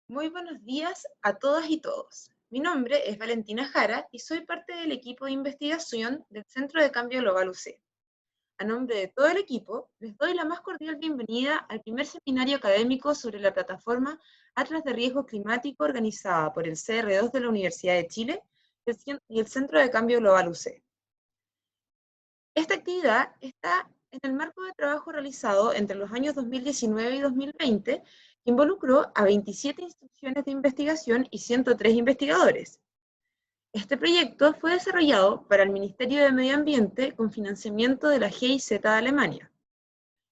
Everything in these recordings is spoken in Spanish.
Muy buenos días a todas y todos. Mi nombre es Valentina Jara y soy parte del equipo de investigación del Centro de Cambio Global UC. A nombre de todo el equipo, les doy la más cordial bienvenida al primer seminario académico sobre la plataforma Atlas de Riesgo Climático organizada por el CR2 de la Universidad de Chile y el Centro de Cambio Global UC. Esta actividad está en el marco de trabajo realizado entre los años 2019 y 2020, que involucró a 27 instituciones de investigación y 103 investigadores. Este proyecto fue desarrollado para el Ministerio de Medio Ambiente con financiamiento de la GIZ de Alemania.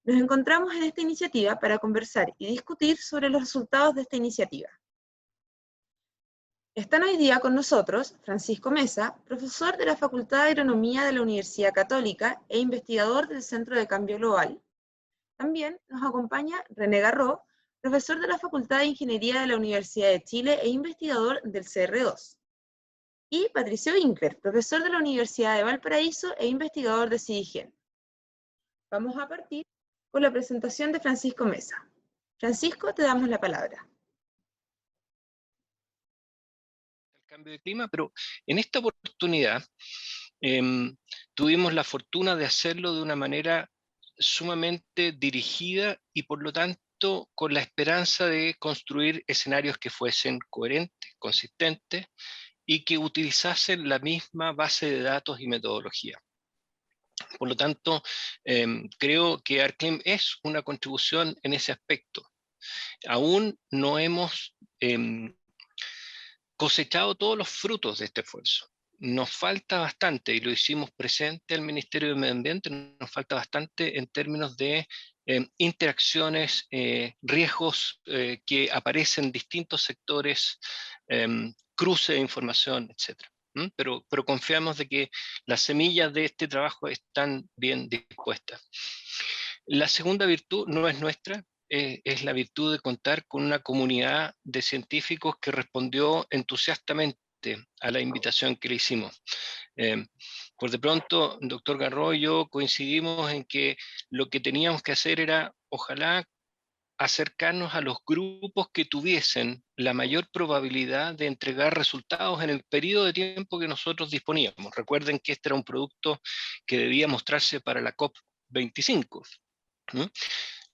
Nos encontramos en esta iniciativa para conversar y discutir sobre los resultados de esta iniciativa. Están hoy día con nosotros Francisco Mesa, profesor de la Facultad de Agronomía de la Universidad Católica e investigador del Centro de Cambio Global. También nos acompaña René Garró, profesor de la Facultad de Ingeniería de la Universidad de Chile e investigador del CR2. Y Patricio Winkler, profesor de la Universidad de Valparaíso e investigador de CIDIGEN. Vamos a partir con la presentación de Francisco Mesa. Francisco, te damos la palabra. El cambio de clima, pero en esta oportunidad tuvimos la fortuna de hacerlo de una manera sumamente dirigida y por lo tanto con la esperanza de construir escenarios que fuesen coherentes, consistentes y que utilizasen la misma base de datos y metodología. Por lo tanto, creo que ArcClim es una contribución en ese aspecto. Aún no hemos cosechado todos los frutos de este esfuerzo. Nos falta bastante, y lo hicimos presente al Ministerio de Medio Ambiente, nos falta bastante en términos de interacciones, riesgos que aparecen en distintos sectores, cruce de información, etc. Pero confiamos de que las semillas de este trabajo están bien dispuestas. La segunda virtud no es nuestra, es la virtud de contar con una comunidad de científicos que respondió entusiastamente a la invitación que le hicimos. Por de pronto, doctor Garro y yo coincidimos en que lo que teníamos que hacer era, ojalá, acercarnos a los grupos que tuviesen la mayor probabilidad de entregar resultados en el periodo de tiempo que nosotros disponíamos. Recuerden que este era un producto que debía mostrarse para la COP25.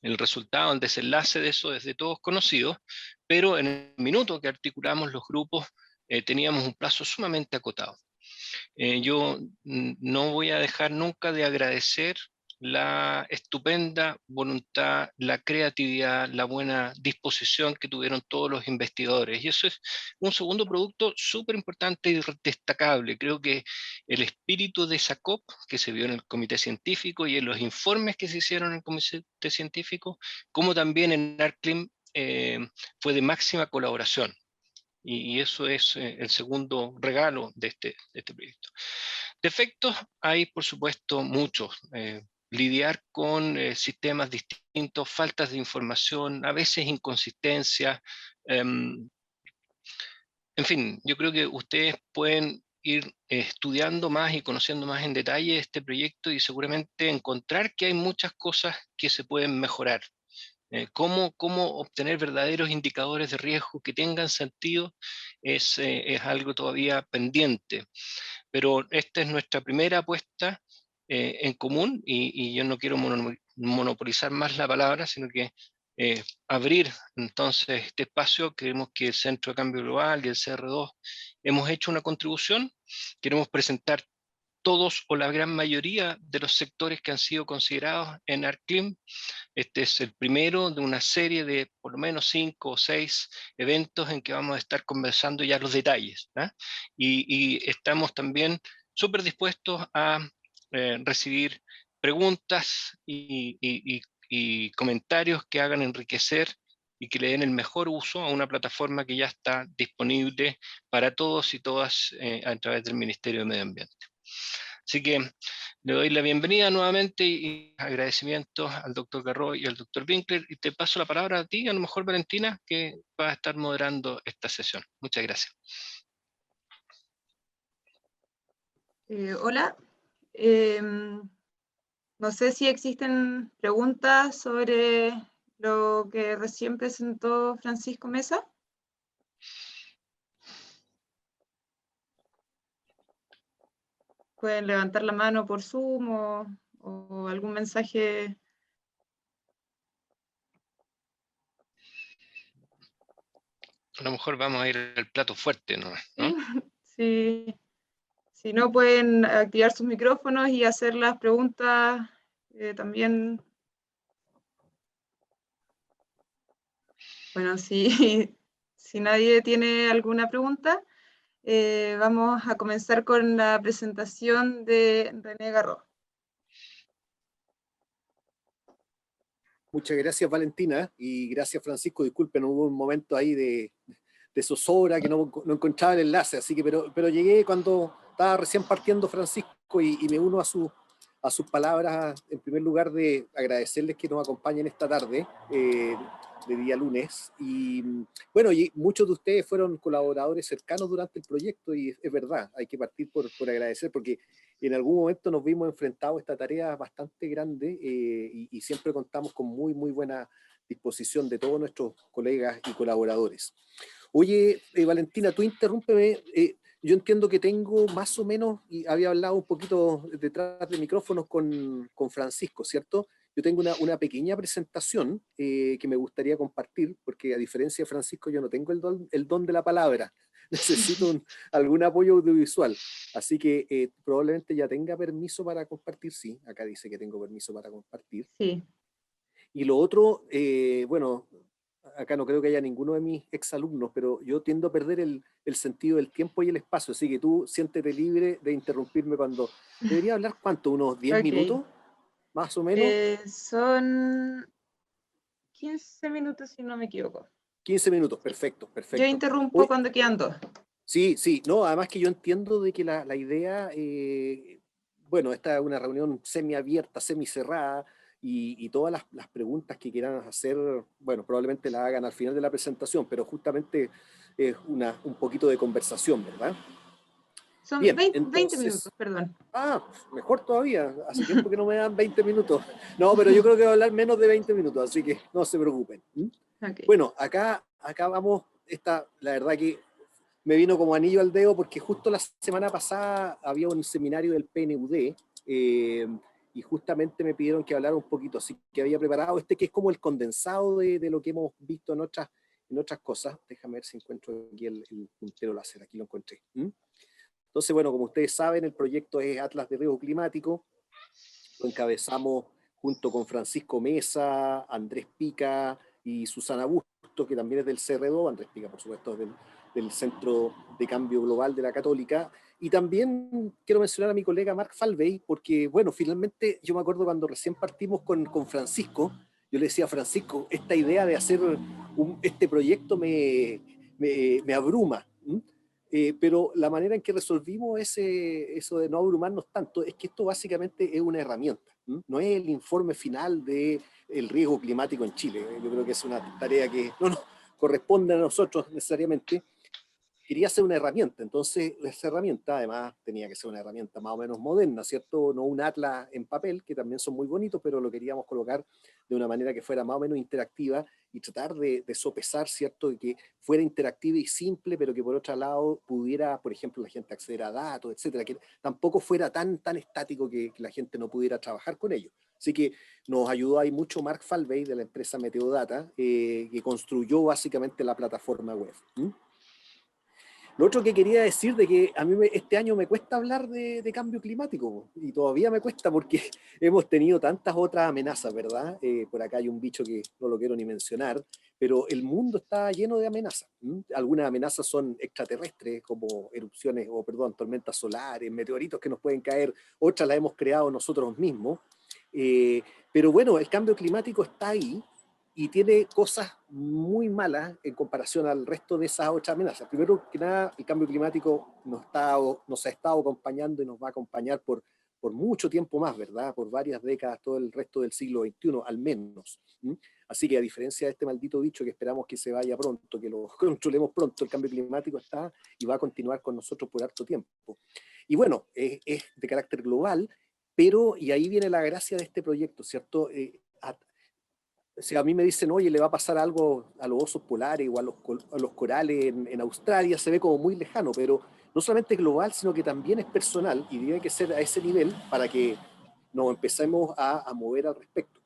El resultado, el desenlace de eso es de todos conocidos, pero en el minuto que articulamos los grupos teníamos un plazo sumamente acotado. Yo no voy a dejar nunca de agradecer la estupenda voluntad, la creatividad, la buena disposición que tuvieron todos los investigadores. Y eso es un segundo producto súper importante y destacable. Creo que el espíritu de esa COP, que se vio en el comité científico y en los informes que se hicieron en el comité científico, como también en ArcClim, fue de máxima colaboración. Y eso es el segundo regalo de este proyecto. Defectos hay, por supuesto, muchos. Lidiar con sistemas distintos, faltas de información, a veces inconsistencia. En fin, yo creo que ustedes pueden ir estudiando más y conociendo más en detalle este proyecto y seguramente encontrar que hay muchas cosas que se pueden mejorar. Cómo obtener verdaderos indicadores de riesgo que tengan sentido es algo todavía pendiente. Pero esta es nuestra primera apuesta en común y yo no quiero monopolizar más la palabra, sino que abrir entonces este espacio. Creemos que el Centro de Cambio Global y el CR2 hemos hecho una contribución. Queremos presentar todos o la gran mayoría de los sectores que han sido considerados en ArcClim. Este es el primero de una serie de por lo menos 5 o 6 eventos en que vamos a estar conversando ya los detalles, ¿eh? Y estamos también súper dispuestos a recibir preguntas y comentarios que hagan enriquecer y que le den el mejor uso a una plataforma que ya está disponible para todos y todas a través del Ministerio de Medio Ambiente. Así que le doy la bienvenida nuevamente y agradecimientos al doctor Garro y al doctor Winkler. Y te paso la palabra a ti, a lo mejor Valentina, que va a estar moderando esta sesión. Muchas gracias. Hola. No sé si existen preguntas sobre lo que recién presentó Francisco Mesa. pueden levantar la mano por Zoom o algún mensaje. A lo mejor vamos a ir al plato fuerte, ¿no? Sí. Si no, pueden activar sus micrófonos y hacer las preguntas también. Bueno, si, si nadie tiene alguna pregunta, vamos a comenzar con la presentación de René Garro. Muchas gracias, Valentina, y gracias, Francisco. Disculpen, hubo un momento ahí de zozobra que no encontraba el enlace, así que, pero llegué cuando estaba recién partiendo Francisco y me uno a sus palabras, en primer lugar, de agradecerles que nos acompañen esta tarde, de día lunes. Y bueno, y muchos de ustedes fueron colaboradores cercanos durante el proyecto y es verdad, hay que partir por agradecer, porque en algún momento nos vimos enfrentados a esta tarea bastante grande y siempre contamos con muy buena disposición de todos nuestros colegas y colaboradores. Oye, Valentina, tú interrúmpeme, yo entiendo que tengo más o menos, y había hablado un poquito detrás de micrófonos con Francisco, ¿cierto? Yo tengo una pequeña presentación que me gustaría compartir, porque a diferencia de Francisco yo no tengo el don de la palabra, necesito algún apoyo audiovisual, así que probablemente ya tenga permiso para compartir, sí, acá dice que tengo permiso para compartir. Sí. Y lo otro, bueno, acá no creo que haya ninguno de mis exalumnos, pero yo tiendo a perder el sentido del tiempo y el espacio, así que tú siéntete libre de interrumpirme cuando... ¿Debería hablar cuánto? ¿Unos 10 minutos? Más o menos. Son 15 minutos si no me equivoco. 15 minutos, perfecto, Yo perfecto. interrumpo cuando quedan 2. Sí, sí, no, además que yo entiendo de que la idea, bueno, esta es una reunión semiabierta, semicerrada, y todas las preguntas que quieran hacer, bueno, probablemente las hagan al final de la presentación, pero justamente es un poquito de conversación, ¿verdad? Son Bien, 20 entonces, minutos, perdón. mejor todavía, hace tiempo que no me dan 20 minutos. No, pero yo creo que voy a hablar menos de 20 minutos, así que no se preocupen. Okay. Bueno, acá vamos, la verdad que me vino como anillo al dedo porque justo la semana pasada había un seminario del PNUD y justamente me pidieron que hablara un poquito, así que había preparado que es como el condensado de lo que hemos visto en otras cosas. Déjame ver si encuentro aquí el puntero láser, aquí lo encontré. Entonces, bueno, como ustedes saben, el proyecto es Atlas de Riesgo Climático, lo encabezamos junto con Francisco Mesa, Andrés Pica y Susana Busto, que también es del CR2, Andrés Pica, por supuesto, es del Centro de Cambio Global de la Católica. Y también quiero mencionar a mi colega Marc Falvey, porque, bueno, finalmente yo me acuerdo cuando recién partimos con Francisco, yo le decía a Francisco, esta idea de hacer este proyecto me abruma. Pero la manera en que resolvimos eso de no abrumarnos tanto es que esto básicamente es una herramienta, no es el informe final del riesgo climático en Chile. Yo creo que es una tarea que no nos corresponde a nosotros necesariamente. Quería ser una herramienta, entonces esa herramienta además tenía que ser una herramienta más o menos moderna, ¿cierto? No un atlas en papel, que también son muy bonitos, pero lo queríamos colocar de una manera que fuera más o menos interactiva y tratar de sopesar, ¿cierto? De que fuera interactiva y simple, pero que por otro lado pudiera, por ejemplo, la gente acceder a datos, etcétera, que tampoco fuera tan estático que la gente no pudiera trabajar con ello. Así que nos ayudó ahí mucho Marc Falvey de la empresa Meteodata, que construyó básicamente la plataforma web. Lo otro que quería decir de que a mí este año me cuesta hablar de cambio climático y todavía me cuesta porque hemos tenido tantas otras amenazas, ¿verdad? Por acá hay un bicho que no lo quiero ni mencionar, pero el mundo está lleno de amenazas. Algunas amenazas son extraterrestres como erupciones o, perdón, tormentas solares, meteoritos que nos pueden caer, otras las hemos creado nosotros mismos. Pero bueno, el cambio climático está ahí y tiene cosas muy malas en comparación al resto de esas otras amenazas. Primero que nada, el cambio climático nos ha estado acompañando y nos va a acompañar por mucho tiempo más, ¿verdad? Por varias décadas, todo el resto del siglo XXI, al menos. Así que a diferencia de este maldito bicho que esperamos que se vaya pronto, que lo controlemos pronto, el cambio climático está y va a continuar con nosotros por harto tiempo. Y bueno, es de carácter global, pero, y ahí viene la gracia de este proyecto, ¿cierto? Si a mí me dicen, oye, le va a pasar algo a los osos polares o a los corales en Australia, se ve como muy lejano, pero no solamente global, sino que también es personal y tiene que ser a ese nivel para que nos empecemos a mover al respecto.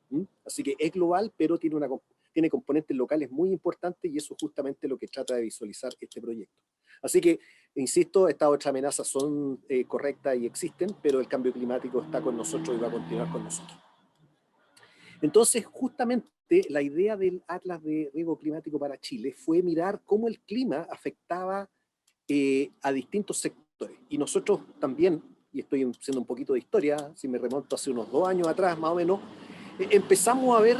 Así que es global, pero tiene componentes locales muy importantes y eso es justamente lo que trata de visualizar este proyecto. Así que, insisto, estas otras amenazas son correctas y existen, pero el cambio climático está con nosotros y va a continuar con nosotros. Entonces, justamente la idea del Atlas de Riesgo Climático para Chile fue mirar cómo el clima afectaba a distintos sectores. Y nosotros también, y estoy haciendo un poquito de historia, si me remonto hace unos 2 años atrás más o menos, empezamos a ver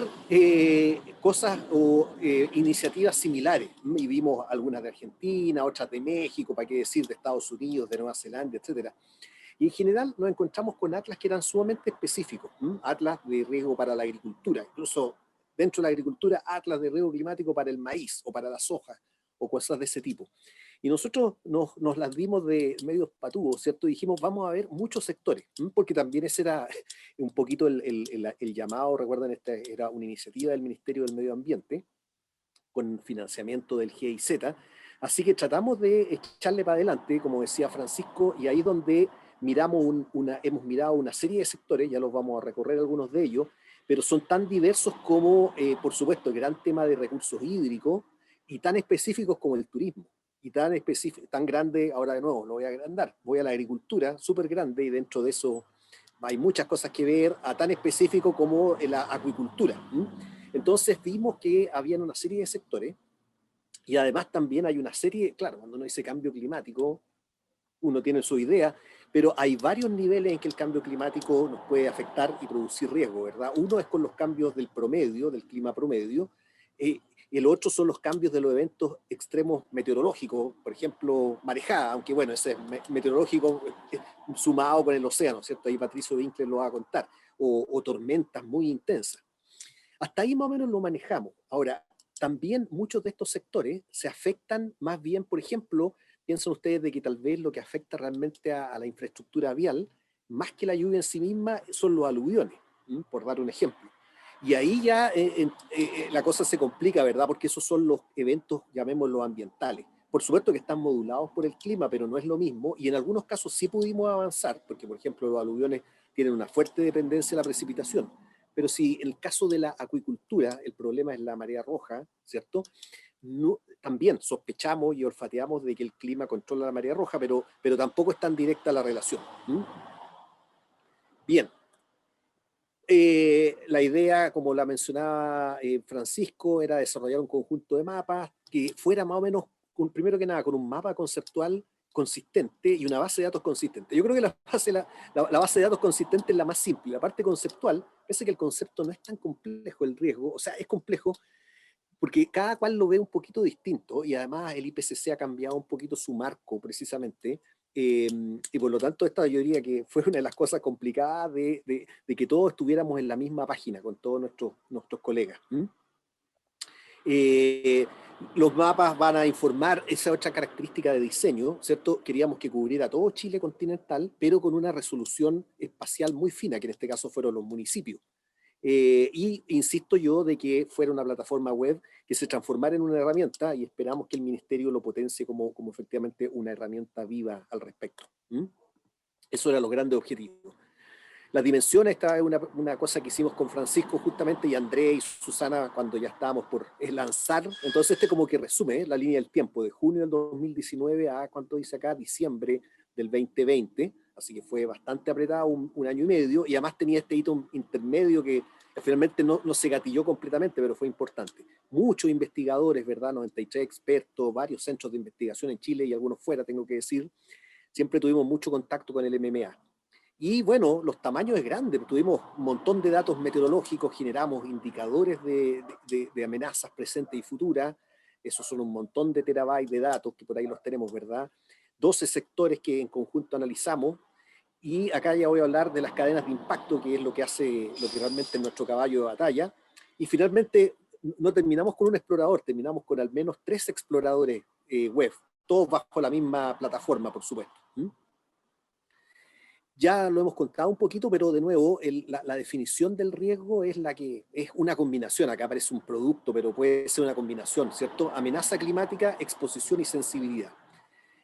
cosas o iniciativas similares. Y vimos algunas de Argentina, otras de México, para qué decir, de Estados Unidos, de Nueva Zelanda, etcétera. Y en general nos encontramos con atlas que eran sumamente específicos, atlas de riesgo para la agricultura, incluso dentro de la agricultura, atlas de riesgo climático para el maíz o para la soja o cosas de ese tipo. Y nosotros nos las dimos de medios patúos, ¿cierto? Dijimos, vamos a ver muchos sectores, porque también ese era un poquito el llamado, recuerden, esta era una iniciativa del Ministerio del Medio Ambiente, con financiamiento del GIZ, así que tratamos de echarle para adelante, como decía Francisco, y ahí es donde hemos mirado una serie de sectores, ya los vamos a recorrer algunos de ellos, pero son tan diversos como, por supuesto, el gran tema de recursos hídricos, y tan específicos como el turismo, y tan grande, ahora de nuevo, lo voy a agrandar, voy a la agricultura, súper grande, y dentro de eso hay muchas cosas que ver, a tan específico como la acuicultura. Entonces vimos que habían una serie de sectores, y además también hay una serie, claro, cuando uno dice cambio climático, uno tiene su idea, pero hay varios niveles en que el cambio climático nos puede afectar y producir riesgo, ¿verdad? Uno es con los cambios del promedio, del clima promedio, el otro son los cambios de los eventos extremos meteorológicos, por ejemplo, marejada, aunque bueno, ese es meteorológico sumado con el océano, ¿cierto? Ahí Patricio Winkler lo va a contar, o tormentas muy intensas. Hasta ahí más o menos lo manejamos. Ahora, también muchos de estos sectores se afectan más bien, por ejemplo, piensan ustedes de que tal vez lo que afecta realmente a la infraestructura vial, más que la lluvia en sí misma, son los aluviones, por dar un ejemplo. Y ahí ya la cosa se complica, ¿verdad? Porque esos son los eventos, llamémoslos ambientales. Por supuesto que están modulados por el clima, pero no es lo mismo. Y en algunos casos sí pudimos avanzar, porque por ejemplo los aluviones tienen una fuerte dependencia de la precipitación. Pero si en el caso de la acuicultura el problema es la marea roja, ¿cierto? No, también sospechamos y olfateamos de que el clima controla la marea roja, pero tampoco es tan directa la relación. Bien. La idea, como la mencionaba Francisco, era desarrollar un conjunto de mapas que fuera más o menos, primero que nada, con un mapa conceptual consistente y una base de datos consistente. Yo creo que la base de datos consistente es la más simple. La parte conceptual, parece que el concepto no es tan complejo, el riesgo, o sea, es complejo porque cada cual lo ve un poquito distinto y además el IPCC ha cambiado un poquito su marco precisamente. Y por lo tanto esta yo diría que fue una de las cosas complicadas de que todos estuviéramos en la misma página con todos nuestros colegas. Los mapas van a informar esa otra característica de diseño, ¿cierto? Queríamos que cubriera todo Chile continental, pero con una resolución espacial muy fina, que en este caso fueron los municipios. Y insisto yo de que fuera una plataforma web que se transformara en una herramienta y esperamos que el ministerio lo potencie como efectivamente una herramienta viva al respecto. Eso eran los grandes objetivos. Las dimensiones, esta es una cosa que hicimos con Francisco justamente y Andrés y Susana cuando ya estábamos por lanzar. Entonces como que resume la línea del tiempo de junio del 2019 a, ¿cuánto dice acá? Diciembre del 2020. Así que fue bastante apretado, un año y medio, y además tenía este hito intermedio que finalmente no se gatilló completamente, pero fue importante. Muchos investigadores, ¿verdad? 93 expertos, varios centros de investigación en Chile y algunos fuera, tengo que decir. Siempre tuvimos mucho contacto con el MMA. Y bueno, los tamaños es grande, tuvimos un montón de datos meteorológicos, generamos indicadores de amenazas presentes y futuras, esos son un montón de terabytes de datos que por ahí los tenemos, ¿verdad? 12 sectores que en conjunto analizamos, y acá ya voy a hablar de las cadenas de impacto, que es lo que realmente es nuestro caballo de batalla, y finalmente no terminamos con un explorador, terminamos con al menos 3 exploradores web, todos bajo la misma plataforma, por supuesto. Ya lo hemos contado un poquito, pero de nuevo, la definición del riesgo es la que es una combinación. Acá aparece un producto, pero puede ser una combinación, ¿cierto? Amenaza climática, exposición y sensibilidad.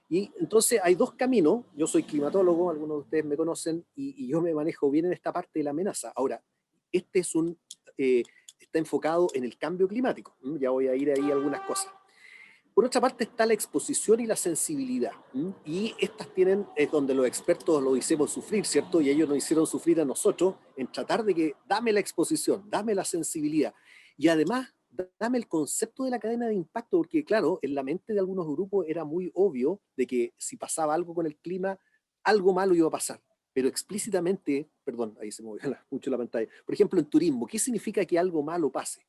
Y entonces hay dos caminos. Yo soy climatólogo, algunos de ustedes me conocen, y yo me manejo bien en esta parte de la amenaza. Ahora, este es está enfocado en el cambio climático. Ya voy a ir ahí a algunas cosas. Por otra parte está la exposición y la sensibilidad. Y estas tienen, es donde los expertos lo hicimos sufrir, ¿cierto? Y ellos nos hicieron sufrir a nosotros en tratar de que dame la exposición, dame la sensibilidad. Y además, dame el concepto de la cadena de impacto, porque claro, en la mente de algunos grupos era muy obvio de que si pasaba algo con el clima, algo malo iba a pasar. Pero explícitamente, perdón, ahí se movió mucho la pantalla. Por ejemplo, en turismo, ¿qué significa que algo malo pase?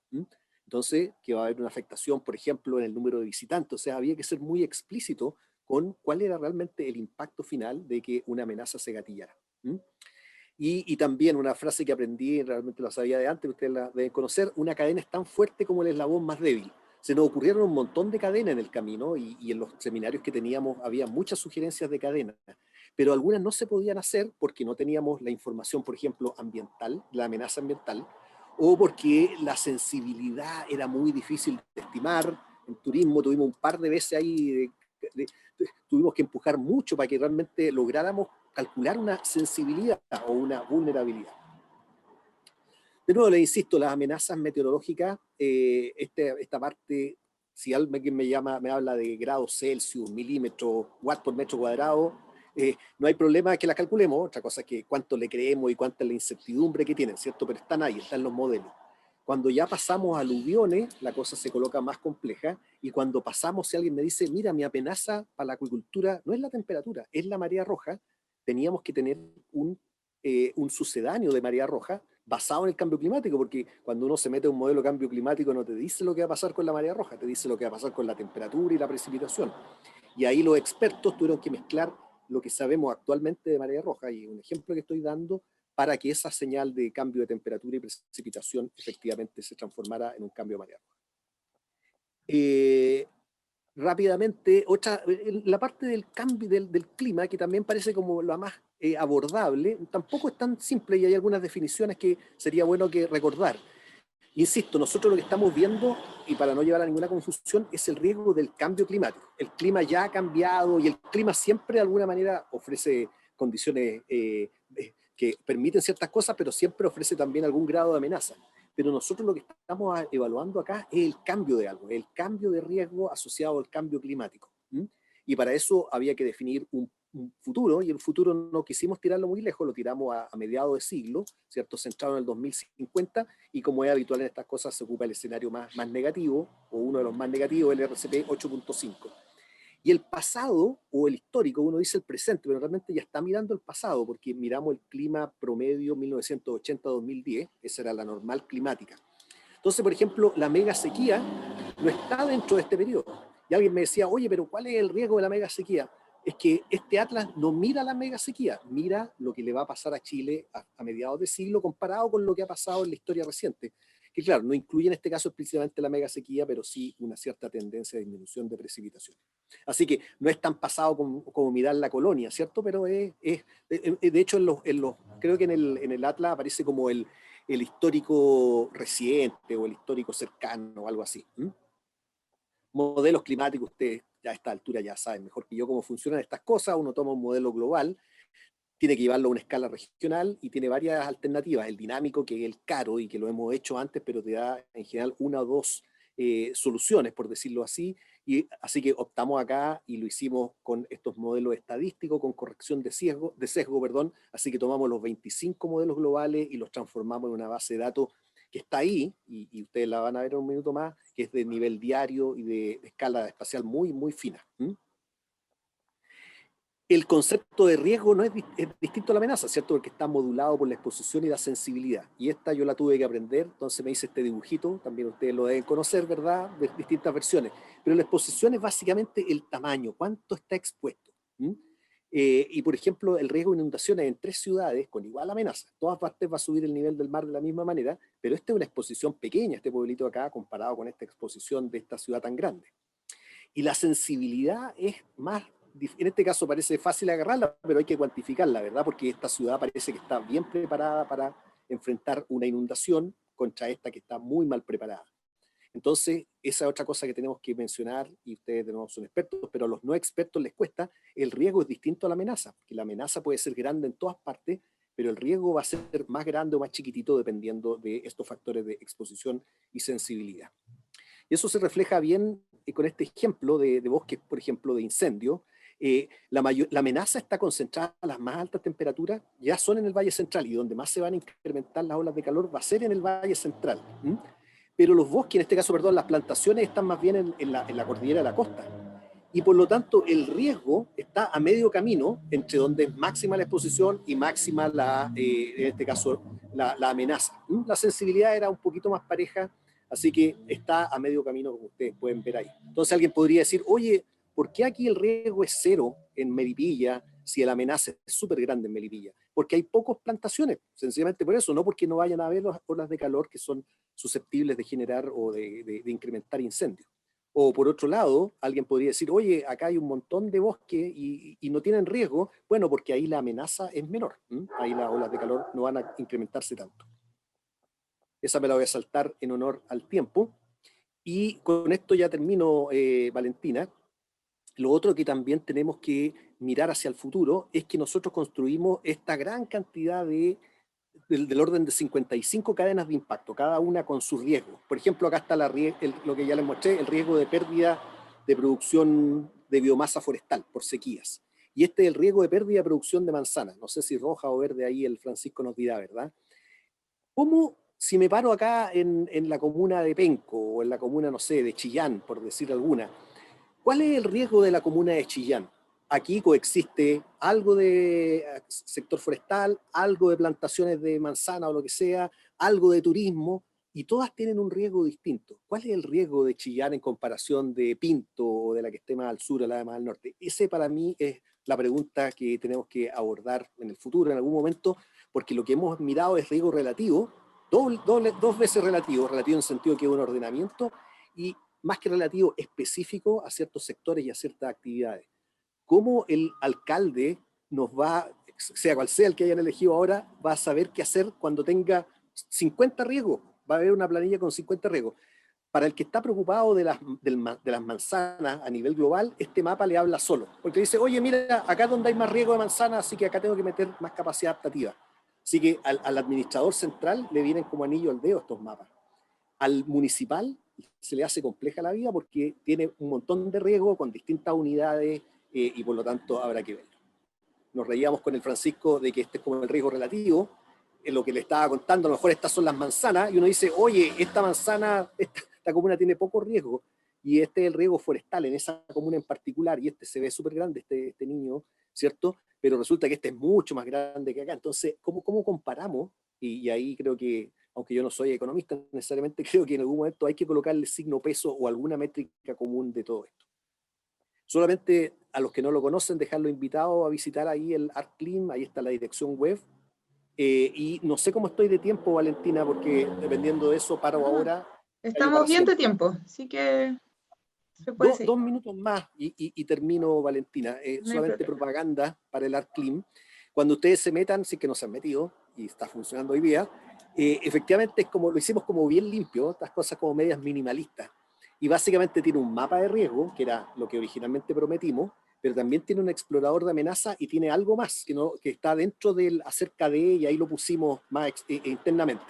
Entonces, que va a haber una afectación, por ejemplo, en el número de visitantes. O sea, había que ser muy explícito con cuál era realmente el impacto final de que una amenaza se gatillara. Y también una frase que aprendí, realmente la sabía de antes, ustedes la deben conocer: una cadena es tan fuerte como el eslabón más débil. Se nos ocurrieron un montón de cadenas en el camino y en los seminarios que teníamos había muchas sugerencias de cadenas, pero algunas no se podían hacer porque no teníamos la información, por ejemplo, ambiental, la amenaza ambiental, o porque la sensibilidad era muy difícil de estimar. En turismo tuvimos un par de veces ahí, tuvimos que empujar mucho para que realmente lográramos calcular una sensibilidad o una vulnerabilidad. De nuevo, le insisto, las amenazas meteorológicas, esta parte, si alguien me habla de grados Celsius, milímetros, watts por metro cuadrado, no hay problema que las calculemos. Otra cosa es que cuánto le creemos y cuánta es la incertidumbre que tienen, ¿cierto? Pero están ahí, están los modelos. Cuando ya pasamos a aluviones, la cosa se coloca más compleja, y cuando pasamos, si alguien me dice, mira, mi amenaza para la acuicultura no es la temperatura, es la marea roja, teníamos que tener un sucedáneo de marea roja basado en el cambio climático, porque cuando uno se mete a un modelo de cambio climático no te dice lo que va a pasar con la marea roja, te dice lo que va a pasar con la temperatura y la precipitación. Y ahí los expertos tuvieron que mezclar lo que sabemos actualmente de marea roja, y un ejemplo que estoy dando, para que esa señal de cambio de temperatura y precipitación efectivamente se transformara en un cambio de marea roja. Rápidamente, la parte del cambio del clima, que también parece como la más abordable, tampoco es tan simple, y hay algunas definiciones que sería bueno que recordar. Insisto, nosotros lo que estamos viendo, y para no llevar a ninguna confusión, es el riesgo del cambio climático. El clima ya ha cambiado, y el clima siempre de alguna manera ofrece condiciones que permiten ciertas cosas, pero siempre ofrece también algún grado de amenaza. Pero nosotros lo que estamos evaluando acá es el cambio de algo, el cambio de riesgo asociado al cambio climático. Y para eso había que definir un futuro, y el futuro no quisimos tirarlo muy lejos, lo tiramos a mediados de siglo, ¿cierto? Centrado en el 2050, y como es habitual en estas cosas, se ocupa el escenario más negativo, o uno de los más negativos, el RCP 8.5. Y el pasado, o el histórico, uno dice el presente, pero realmente ya está mirando el pasado, porque miramos el clima promedio 1980-2010, esa era la normal climática. Entonces, por ejemplo, la mega sequía no está dentro de este periodo. Y alguien me decía, oye, pero ¿cuál es el riesgo de la mega sequía? Es que este atlas no mira la mega sequía, mira lo que le va a pasar a Chile a mediados de siglo comparado con lo que ha pasado en la historia reciente. Que claro, no incluye en este caso explícitamente la mega sequía, pero sí una cierta tendencia de disminución de precipitación. Así que no es tan pasado como mirar la colonia, ¿cierto? Pero de hecho, creo que en el atlas aparece como el histórico reciente o el histórico cercano o algo así. Modelos climáticos, ustedes ya a esta altura ya saben mejor que yo cómo funcionan estas cosas. Uno toma un modelo global, tiene que llevarlo a una escala regional, y tiene varias alternativas. El dinámico, que es el caro y que lo hemos hecho antes, pero te da en general una o dos soluciones, por decirlo así. Y así que optamos acá y lo hicimos con estos modelos estadísticos con corrección de sesgo, perdón. Así que tomamos los 25 modelos globales y los transformamos en una base de datos que está ahí, y ustedes la van a ver en un minuto más, que es de nivel diario y de escala espacial muy, muy fina. El concepto de riesgo no es distinto a la amenaza, ¿cierto? Porque está modulado por la exposición y la sensibilidad. Y esta yo la tuve que aprender, entonces me hice este dibujito, también ustedes lo deben conocer, ¿verdad? De distintas versiones. Pero la exposición es básicamente el tamaño, cuánto está expuesto. Y por ejemplo, el riesgo de inundaciones en 3 ciudades con igual amenaza. En todas partes va a subir el nivel del mar de la misma manera, pero esta es una exposición pequeña, este pueblito acá, comparado con esta exposición de esta ciudad tan grande. Y la sensibilidad es más, en este caso parece fácil agarrarla, pero hay que cuantificarla, ¿verdad? Porque esta ciudad parece que está bien preparada para enfrentar una inundación contra esta que está muy mal preparada. Entonces, esa es otra cosa que tenemos que mencionar, y ustedes de nuevo son expertos, pero a los no expertos les cuesta. El riesgo es distinto a la amenaza, porque la amenaza puede ser grande en todas partes, pero el riesgo va a ser más grande o más chiquitito dependiendo de estos factores de exposición y sensibilidad. Y eso se refleja bien con este ejemplo de bosques, por ejemplo, de incendio. La amenaza está concentrada a las más altas temperaturas, ya son en el Valle Central, y donde más se van a incrementar las olas de calor va a ser en el Valle Central. Pero los bosques, en este caso, perdón, las plantaciones están más bien en la cordillera de la costa. Y por lo tanto, el riesgo está a medio camino entre donde es máxima la exposición y máxima, en este caso, la amenaza. La sensibilidad era un poquito más pareja, así que está a medio camino, como ustedes pueden ver ahí. Entonces alguien podría decir, oye, ¿por qué aquí el riesgo es cero en Melipilla si la amenaza es súper grande en Melipilla? Porque hay pocas plantaciones, sencillamente por eso, no porque no vayan a haber las olas de calor que son susceptibles de generar o de incrementar incendios. O por otro lado, alguien podría decir, oye, acá hay un montón de bosque y no tienen riesgo. Bueno, porque ahí la amenaza es menor. Ahí las olas de calor no van a incrementarse tanto. Esa me la voy a saltar en honor al tiempo. Y con esto ya termino, Valentina. Lo otro que también tenemos que mirar hacia el futuro es que nosotros construimos esta gran cantidad del orden de 55 cadenas de impacto, cada una con su riesgo. Por ejemplo, acá está lo que ya les mostré, el riesgo de pérdida de producción de biomasa forestal por sequías. Y este es el riesgo de pérdida de producción de manzanas. No sé si roja o verde ahí el Francisco nos dirá, ¿verdad? ¿Cómo, si me paro acá en la comuna de Penco o en la comuna, no sé, de Chillán, por decir alguna, ¿cuál es el riesgo de la comuna de Chillán? Aquí coexiste algo de sector forestal, algo de plantaciones de manzana o lo que sea, algo de turismo, y todas tienen un riesgo distinto. ¿Cuál es el riesgo de Chillán en comparación de Pinto o de la que esté más al sur o la de más al norte? Ese para mí es la pregunta que tenemos que abordar en el futuro, en algún momento, porque lo que hemos mirado es riesgo relativo, dos veces relativo en el sentido que es un ordenamiento, y más que relativo, específico a ciertos sectores y a ciertas actividades. ¿Cómo el alcalde nos va, sea cual sea el que hayan elegido ahora, va a saber qué hacer cuando tenga 50 riesgos? Va a haber una planilla con 50 riesgos. Para el que está preocupado de las manzanas a nivel global, este mapa le habla solo. Porque dice, oye, mira, acá es donde hay más riesgo de manzanas, así que acá tengo que meter más capacidad adaptativa. Así que al administrador central le vienen como anillo al dedo estos mapas. Al municipal se le hace compleja la vida porque tiene un montón de riesgo con distintas unidades y por lo tanto habrá que verlo. Nos reíamos con el Francisco de que este es como el riesgo relativo, en lo que le estaba contando, a lo mejor estas son las manzanas, y uno dice, oye, esta manzana, esta comuna tiene poco riesgo, y este es el riesgo forestal en esa comuna en particular, y este se ve súper grande, este niño, ¿cierto? Pero resulta que este es mucho más grande que acá. Entonces, ¿cómo comparamos? Y ahí creo que, aunque yo no soy economista necesariamente, creo que en algún momento hay que colocarle signo peso o alguna métrica común de todo esto. Solamente a los que no lo conocen, dejarlo invitado a visitar ahí el ArtClim, ahí está la dirección web. Y no sé cómo estoy de tiempo, Valentina, porque dependiendo de eso, paro ahora. Estamos bien de tiempo, así que se puede seguir. 2 minutos más y termino, Valentina. No solamente propaganda para el ArtClim. Cuando ustedes se metan, sí que no se han metido, y está funcionando hoy día, efectivamente es como, lo hicimos como bien limpio, estas cosas como medias minimalistas. Y básicamente tiene un mapa de riesgo, que era lo que originalmente prometimos, pero también tiene un explorador de amenaza y tiene algo más que está dentro del acerca de, y ahí lo pusimos más internamente.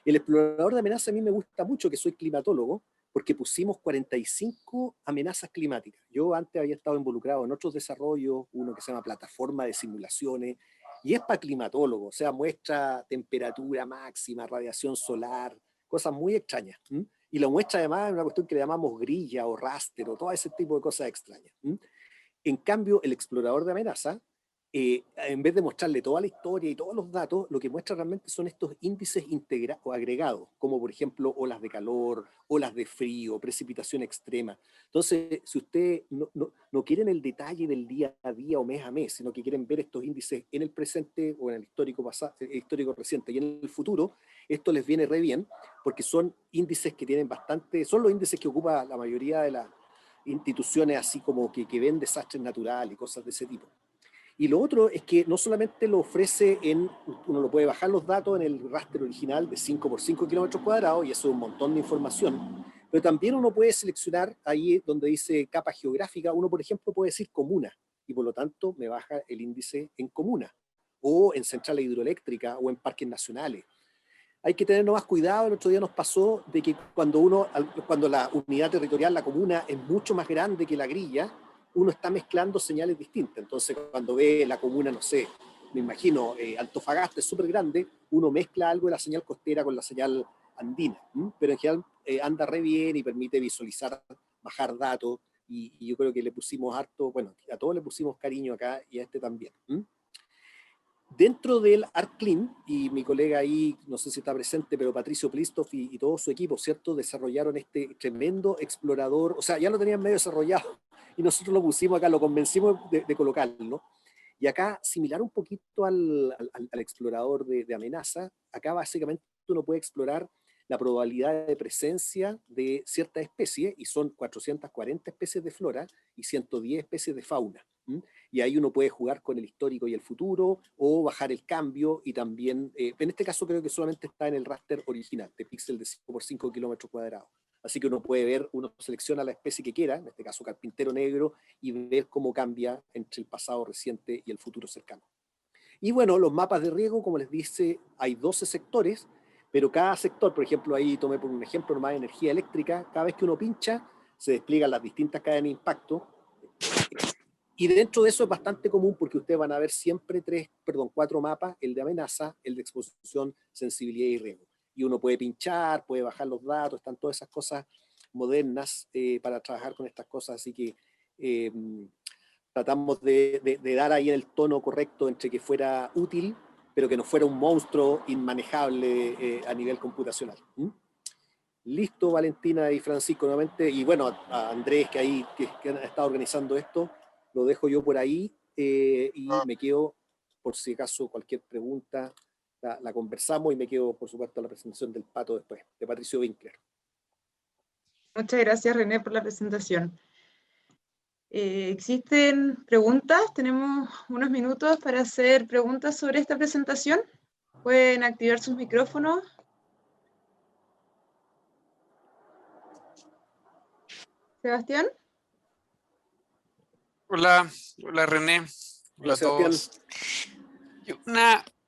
El explorador de amenaza a mí me gusta mucho, que soy climatólogo, porque pusimos 45 amenazas climáticas. Yo antes había estado involucrado en otros desarrollos, uno que se llama plataforma de simulaciones, y es para climatólogos, o sea, muestra temperatura máxima, radiación solar, cosas muy extrañas. Y la muestra además es una cuestión que le llamamos grilla o raster o todo ese tipo de cosas extrañas. En cambio, el explorador de amenaza, en vez de mostrarle toda la historia y todos los datos, lo que muestra realmente son estos índices o agregados, como por ejemplo olas de calor, olas de frío, precipitación extrema. Entonces, si ustedes no quieren el detalle del día a día o mes a mes, sino que quieren ver estos índices en el presente o en el histórico reciente y en el futuro, esto les viene re bien, porque son índices que tienen son los índices que ocupa la mayoría de las instituciones así como que ven desastres naturales y cosas de ese tipo. Y lo otro es que no solamente lo ofrece uno lo puede bajar los datos en el raster original de 5 por 5 kilómetros cuadrados, y eso es un montón de información, pero también uno puede seleccionar ahí donde dice capa geográfica, uno por ejemplo puede decir comuna, y por lo tanto me baja el índice en comuna, o en centrales hidroeléctricas, o en parques nacionales. Hay que tener más cuidado. El otro día nos pasó de que cuando la unidad territorial, la comuna, es mucho más grande que la grilla, uno está mezclando señales distintas. Entonces, cuando ve la comuna, no sé, me imagino, Antofagasta es súper grande, uno mezcla algo de la señal costera con la señal andina, pero en general anda re bien y permite visualizar, bajar datos, y yo creo que le pusimos harto, bueno, a todos le pusimos cariño acá y a este también. Dentro del ArcClean, y mi colega ahí, no sé si está presente, pero Patricio Plistoff y todo su equipo, ¿cierto?, desarrollaron este tremendo explorador, o sea, ya lo tenían medio desarrollado, y nosotros lo pusimos acá, lo convencimos de colocarlo, ¿no? Y acá, similar un poquito al explorador de amenaza, acá básicamente uno puede explorar la probabilidad de presencia de ciertas especies, y son 440 especies de flora y 110 especies de fauna. Y ahí uno puede jugar con el histórico y el futuro, o bajar el cambio, y también, en este caso creo que solamente está en el raster original, de píxel de 5 por 5 kilómetros cuadrados. Así que uno puede ver, uno selecciona la especie que quiera, en este caso carpintero negro, y ver cómo cambia entre el pasado reciente y el futuro cercano. Y bueno, los mapas de riesgo, como les dice, hay 12 sectores, pero cada sector, por ejemplo, ahí tomé por un ejemplo nomás de energía eléctrica, cada vez que uno pincha, se despliegan las distintas cadenas de impacto, y dentro de eso es bastante común, porque ustedes van a ver siempre 4 mapas, el de amenaza, el de exposición, sensibilidad y riesgo. Y uno puede pinchar, puede bajar los datos, están todas esas cosas modernas para trabajar con estas cosas, así que tratamos de dar ahí el tono correcto entre que fuera útil, pero que no fuera un monstruo inmanejable a nivel computacional. Listo, Valentina y Francisco, nuevamente, y bueno, a Andrés, que ahí que ha estado organizando esto, lo dejo yo por ahí, y me quedo, por si acaso cualquier pregunta, la conversamos, y me quedo, por supuesto, a la presentación del Pato después, de Patricio Winkler. Muchas gracias, René, por la presentación. ¿Existen preguntas? Tenemos unos minutos para hacer preguntas sobre esta presentación. Pueden activar sus micrófonos. Sebastián. Hola René, hola a todos.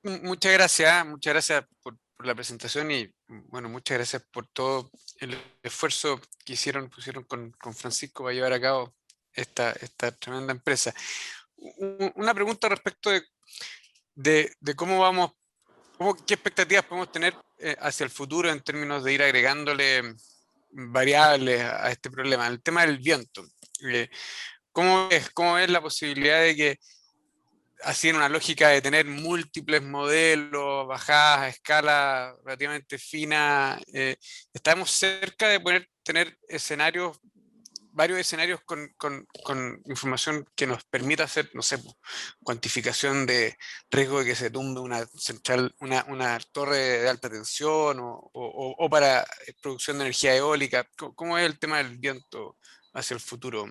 Muchas gracias por la presentación, y bueno, muchas gracias por todo el esfuerzo que pusieron con Francisco para llevar a cabo esta tremenda empresa. Una pregunta respecto de cómo qué expectativas podemos tener hacia el futuro en términos de ir agregándole variables a este problema, el tema del viento. ¿Cómo es la posibilidad de que, así en una lógica de tener múltiples modelos, bajadas a escala relativamente fina, estamos cerca de poder tener varios escenarios con información que nos permita hacer, no sé, cuantificación de riesgo de que se tumbe una central, una torre de alta tensión, o para producción de energía eólica? ¿Cómo es el tema del viento hacia el futuro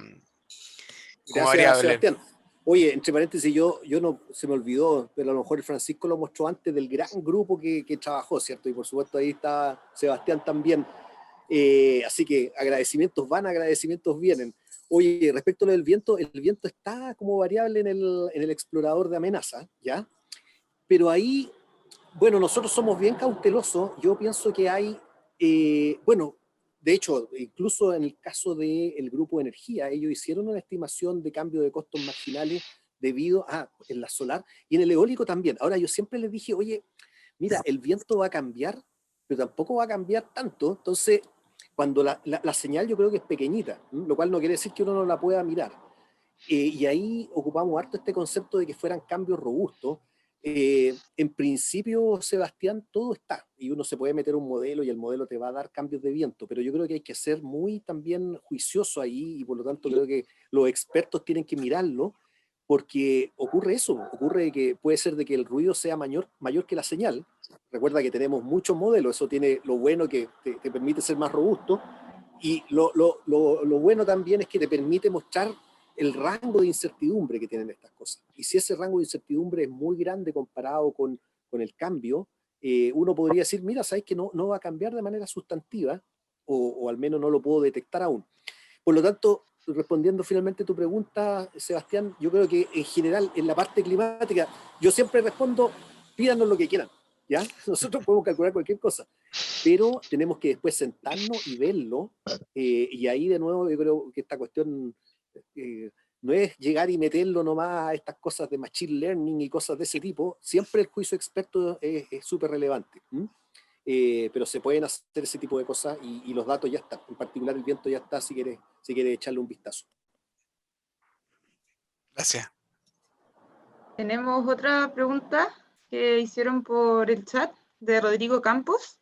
como Gracias, variable? Sebastián. Oye, entre paréntesis, yo no, se me olvidó, pero a lo mejor Francisco lo mostró antes, del gran grupo que trabajó, ¿cierto? Y por supuesto ahí está Sebastián también. Así que agradecimientos van, agradecimientos vienen. Oye, respecto a lo del viento, el viento está como variable en el explorador de amenaza, ¿ya? Pero ahí, bueno, nosotros somos bien cautelosos. Yo pienso que hay, bueno, de hecho, incluso en el caso del grupo de energía, ellos hicieron una estimación de cambio de costos marginales debido a, en la solar, y en el eólico también. Ahora, yo siempre les dije, oye, mira, el viento va a cambiar, pero tampoco va a cambiar tanto. Entonces, cuando la señal yo creo que es pequeñita, lo cual no quiere decir que uno no la pueda mirar. Y ahí ocupamos harto este concepto de que fueran cambios robustos. En principio, Sebastián, todo está, y uno se puede meter un modelo y el modelo te va a dar cambios de viento, pero yo creo que hay que ser muy también juicioso ahí, y por lo tanto creo que los expertos tienen que mirarlo, porque ocurre eso, ocurre que puede ser de que el ruido sea mayor que la señal. Recuerda que tenemos muchos modelos, eso tiene lo bueno que te permite ser más robusto, y lo bueno también es que te permite mostrar el rango de incertidumbre que tienen estas cosas. Y si ese rango de incertidumbre es muy grande comparado con el cambio, uno podría decir, mira, sabes que no va a cambiar de manera sustantiva, o al menos no lo puedo detectar aún. Por lo tanto, respondiendo finalmente a tu pregunta, Sebastián, yo creo que en general, en la parte climática, yo siempre respondo, pídanos lo que quieran, ¿ya? Nosotros podemos calcular cualquier cosa, pero tenemos que después sentarnos y verlo, y ahí de nuevo yo creo que esta cuestión no es llegar y meterlo nomás a estas cosas de machine learning y cosas de ese tipo, siempre el juicio experto es súper relevante. Pero se pueden hacer ese tipo de cosas y los datos ya están, en particular el viento ya está si quieres echarle un vistazo. Gracias. Tenemos otra pregunta que hicieron por el chat de Rodrigo Campos.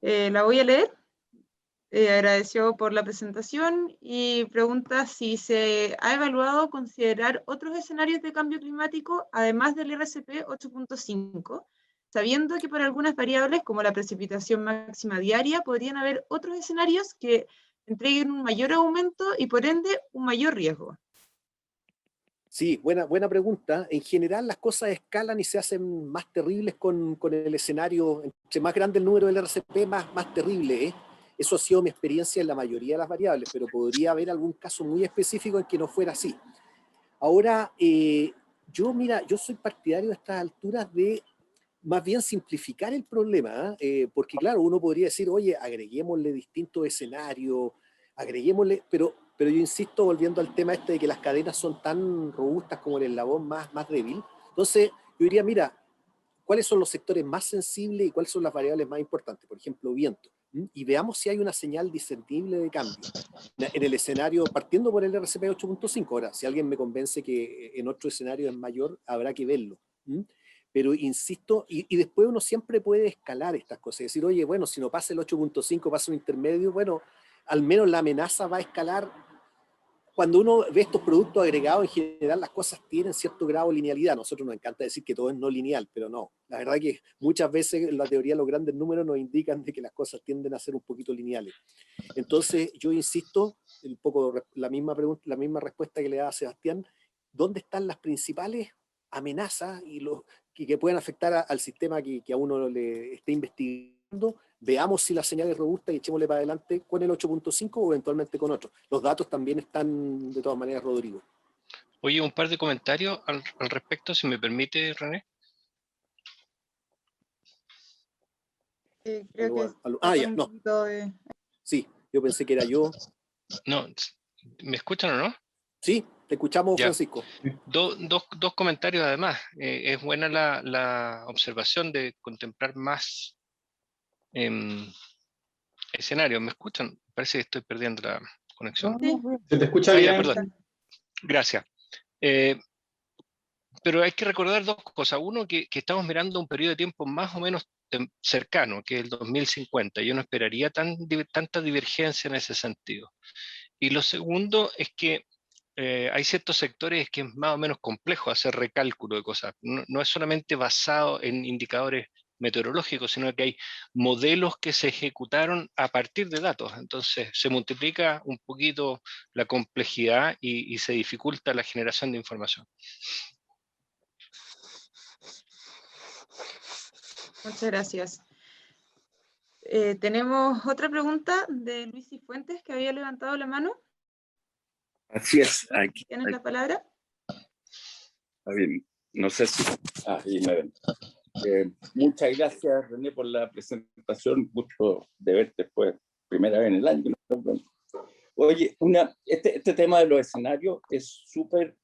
La voy a leer. Agradeció por la presentación y pregunta si se ha evaluado considerar otros escenarios de cambio climático además del RCP 8.5, sabiendo que para algunas variables como la precipitación máxima diaria podrían haber otros escenarios que entreguen un mayor aumento y por ende un mayor riesgo. Sí, buena pregunta. En general las cosas escalan y se hacen más terribles con el escenario. Entre más grande el número del RCP, más terrible es. Eso ha sido mi experiencia en la mayoría de las variables, pero podría haber algún caso muy específico en que no fuera así. Ahora, yo soy partidario a estas alturas de más bien simplificar el problema, porque claro, uno podría decir, oye, agreguémosle distintos escenarios, agreguémosle, pero yo insisto, volviendo al tema este de que las cadenas son tan robustas como el eslabón más débil. Entonces, yo diría, mira, ¿cuáles son los sectores más sensibles y cuáles son las variables más importantes? Por ejemplo, viento. Y veamos si hay una señal discernible de cambio en el escenario, partiendo por el RCP 8.5. Ahora, si alguien me convence que en otro escenario es mayor, habrá que verlo. Pero insisto, y después uno siempre puede escalar estas cosas, y decir, oye, bueno, si no pasa el 8.5, pasa un intermedio, bueno, al menos la amenaza va a escalar. Cuando uno ve estos productos agregados, en general las cosas tienen cierto grado de linealidad. A nosotros nos encanta decir que todo es no lineal, pero no. La verdad que muchas veces en la teoría los grandes números nos indican de que las cosas tienden a ser un poquito lineales. Entonces, yo insisto, un poco la misma pregunta, la misma respuesta que le da a Sebastián, ¿dónde están las principales amenazas y que pueden afectar al sistema que a uno le esté investigando? Veamos si la señal es robusta y echémosle para adelante con el 8.5 o eventualmente con otro. Los datos también están de todas maneras, Rodrigo. Oye, un par de comentarios al respecto, si me permite, René. Creo que ya, no. Sí, yo pensé que era yo. No, ¿me escuchan o no? Sí, te escuchamos, ya. Francisco. Dos comentarios además. Es buena la observación de contemplar más escenarios. ¿Me escuchan? Parece que estoy perdiendo la conexión. Sí. Se te escucha bien. Ya, perdón. Gracias. Pero hay que recordar dos cosas. Uno, que estamos mirando un periodo de tiempo más o menos cercano, que es el 2050. Yo no esperaría tanta divergencia en ese sentido. Y lo segundo es que hay ciertos sectores que es más o menos complejo hacer recálculo de cosas. No es solamente basado en indicadores meteorológicos, sino que hay modelos que se ejecutaron a partir de datos. Entonces se multiplica un poquito la complejidad y se dificulta la generación de información. Muchas gracias. Tenemos otra pregunta de Luis Cifuentes, que había levantado la mano. Así es. Aquí, ¿Tienes la palabra? Está bien. No sé si... ahí me ven. Muchas gracias, René, por la presentación. Gusto de verte después, primera vez en el año. Oye, este tema de los escenarios es súper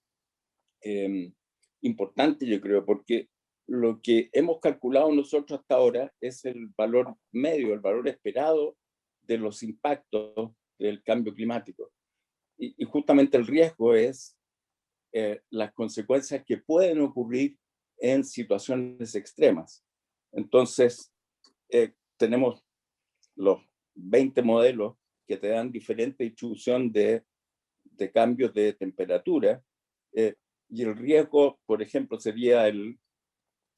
importante, yo creo, porque lo que hemos calculado nosotros hasta ahora es el valor medio, el valor esperado de los impactos del cambio climático. Y justamente el riesgo es las consecuencias que pueden ocurrir en situaciones extremas. Entonces, tenemos los 20 modelos que te dan diferente distribución de cambios de temperatura, y el riesgo, por ejemplo, sería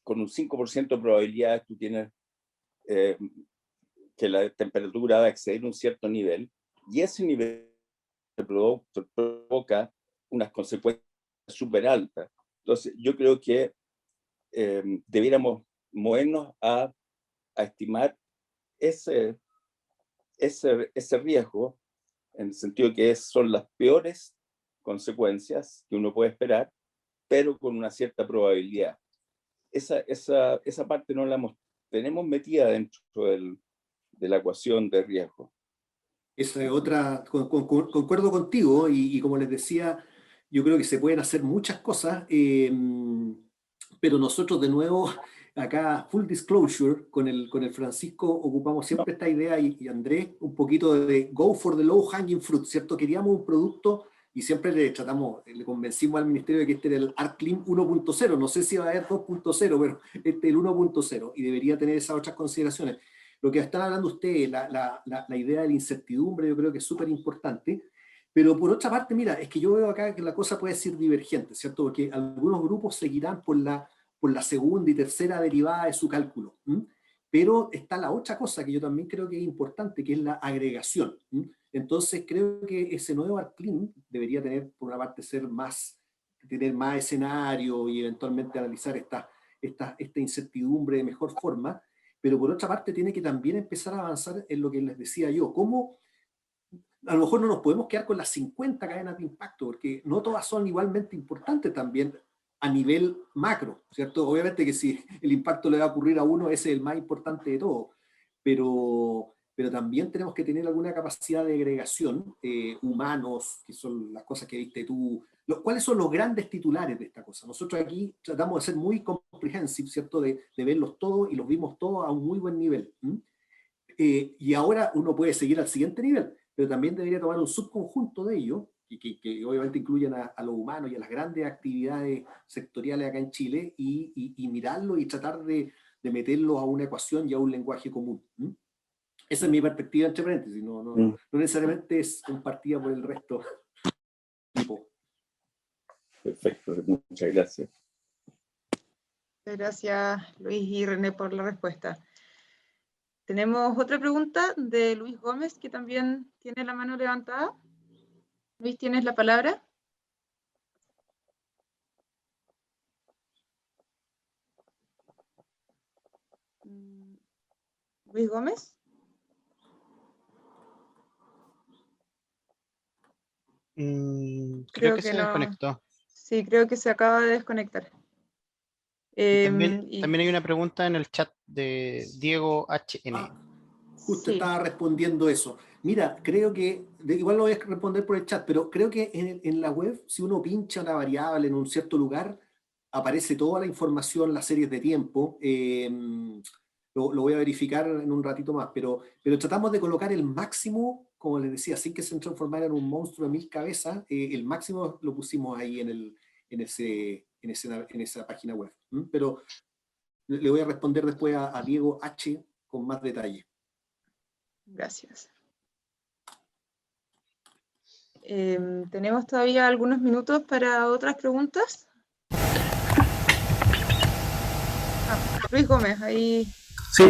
con un 5% de probabilidad tú tienes que la temperatura va a exceder un cierto nivel, y ese nivel provoca unas consecuencias súper altas. Entonces, yo creo que debiéramos movernos a estimar ese riesgo, en el sentido que son las peores consecuencias que uno puede esperar, pero con una cierta probabilidad. Esa parte no la tenemos metida dentro de la ecuación de riesgo. Esa es otra, concuerdo contigo y como les decía, yo creo que se pueden hacer muchas cosas, pero nosotros de nuevo, acá, full disclosure, con el Francisco ocupamos siempre esta idea y Andrés, un poquito de go for the low hanging fruit, ¿cierto? Queríamos un producto y siempre le convencimos al ministerio de que este era el ArcClean 1.0, no sé si va a haber 2.0, pero este es el 1.0 y debería tener esas otras consideraciones. Lo que están hablando ustedes, la idea de la incertidumbre, yo creo que es súper importante, pero por otra parte, mira, es que yo veo acá que la cosa puede ser divergente, ¿cierto? Porque algunos grupos seguirán por la segunda y tercera derivada de su cálculo, ¿m? Pero está la otra cosa que yo también creo que es importante, que es la agregación, ¿m? Entonces creo que ese nuevo ArcClean debería tener, por una parte, tener más escenario y eventualmente analizar esta incertidumbre de mejor forma, pero por otra parte tiene que también empezar a avanzar en lo que les decía yo, cómo a lo mejor no nos podemos quedar con las 50 cadenas de impacto, porque no todas son igualmente importantes también a nivel macro, ¿cierto? Obviamente que si el impacto le va a ocurrir a uno, ese es el más importante de todo, pero también tenemos que tener alguna capacidad de agregación, humanos, que son las cosas que viste tú. ¿Cuáles son los grandes titulares de esta cosa? Nosotros aquí tratamos de ser muy comprehensive, ¿cierto? De verlos todos y los vimos todos a un muy buen nivel. Y ahora uno puede seguir al siguiente nivel, pero también debería tomar un subconjunto de ellos, que obviamente incluyen a los humanos y a las grandes actividades sectoriales acá en Chile, y mirarlo y tratar de meterlos a una ecuación y a un lenguaje común. Esa es mi perspectiva, entre paréntesis, no necesariamente es compartida por el resto. Perfecto, muchas gracias. Gracias, Luis y René, por la respuesta. Tenemos otra pregunta de Luis Gómez, que también tiene la mano levantada. Luis, ¿tienes la palabra? Luis Gómez. Creo que se desconectó. Sí, creo que se acaba de desconectar. También hay una pregunta en el chat de Diego HN. Justo sí. Estaba respondiendo eso. Mira, creo que, igual lo voy a responder por el chat, pero creo que en la web, si uno pincha una variable en un cierto lugar, aparece toda la información, las series de tiempo. Lo voy a verificar en un ratito más, pero tratamos de colocar el máximo, como les decía, sin que se transformara en un monstruo de 1000 cabezas, el máximo lo pusimos ahí en esa página web. Pero le voy a responder después a Diego H. con más detalle. Gracias. ¿Tenemos todavía algunos minutos para otras preguntas? Luis Gómez, ahí. Sí,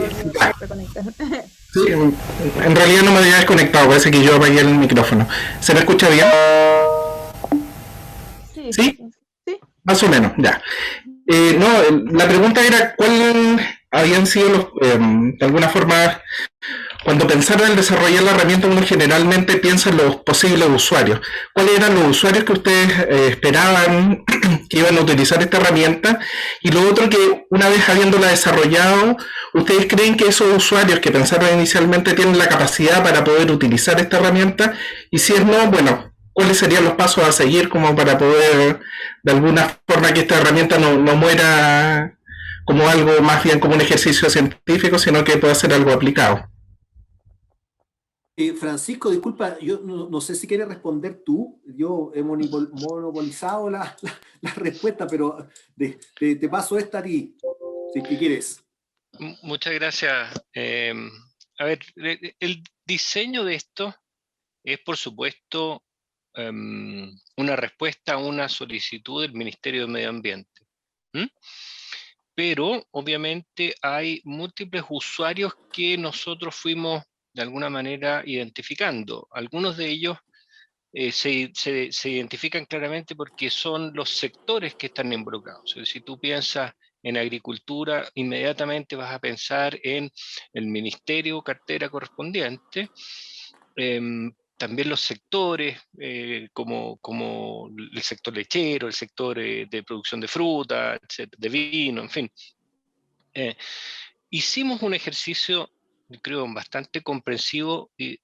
sí, en realidad no me había desconectado, parece que yo apagué el micrófono. ¿Se me escucha bien? Sí. ¿Sí? Sí. Más o menos, ya. No, la pregunta era cuál habían sido de alguna forma, cuando pensaron en desarrollar la herramienta, uno generalmente piensa en los posibles usuarios. ¿Cuáles eran los usuarios que ustedes esperaban que iban a utilizar esta herramienta? Y lo otro, que una vez habiéndola desarrollado, ¿ustedes creen que esos usuarios que pensaron inicialmente tienen la capacidad para poder utilizar esta herramienta? Y si es no, bueno, ¿cuáles serían los pasos a seguir como para poder, de alguna forma, que esta herramienta no muera como algo más bien como un ejercicio científico, sino que pueda ser algo aplicado? Francisco, disculpa, yo no sé si quieres responder tú. Yo he monopolizado la respuesta, pero te paso esta a ti, si quieres. Muchas gracias. A ver, el diseño de esto es, por supuesto, una respuesta a una solicitud del Ministerio de Medio Ambiente. Pero, obviamente, hay múltiples usuarios que nosotros fuimos de alguna manera identificando. Algunos de ellos se identifican claramente porque son los sectores que están involucrados. Si tú piensas en agricultura, inmediatamente vas a pensar en el ministerio, cartera correspondiente, también los sectores, como el sector lechero, el sector de producción de fruta, de vino, en fin. Hicimos un ejercicio, creo, bastante comprensivo e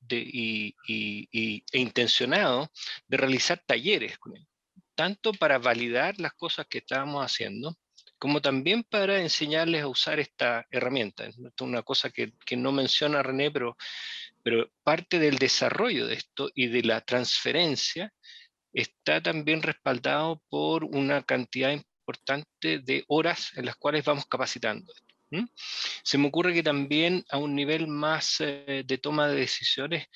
intencionado de realizar talleres con él, tanto para validar las cosas que estábamos haciendo, como también para enseñarles a usar esta herramienta. Esto es una cosa que no menciona René, pero parte del desarrollo de esto y de la transferencia está también respaldado por una cantidad importante de horas en las cuales vamos capacitando. Se me ocurre que también a un nivel más de toma de decisiones,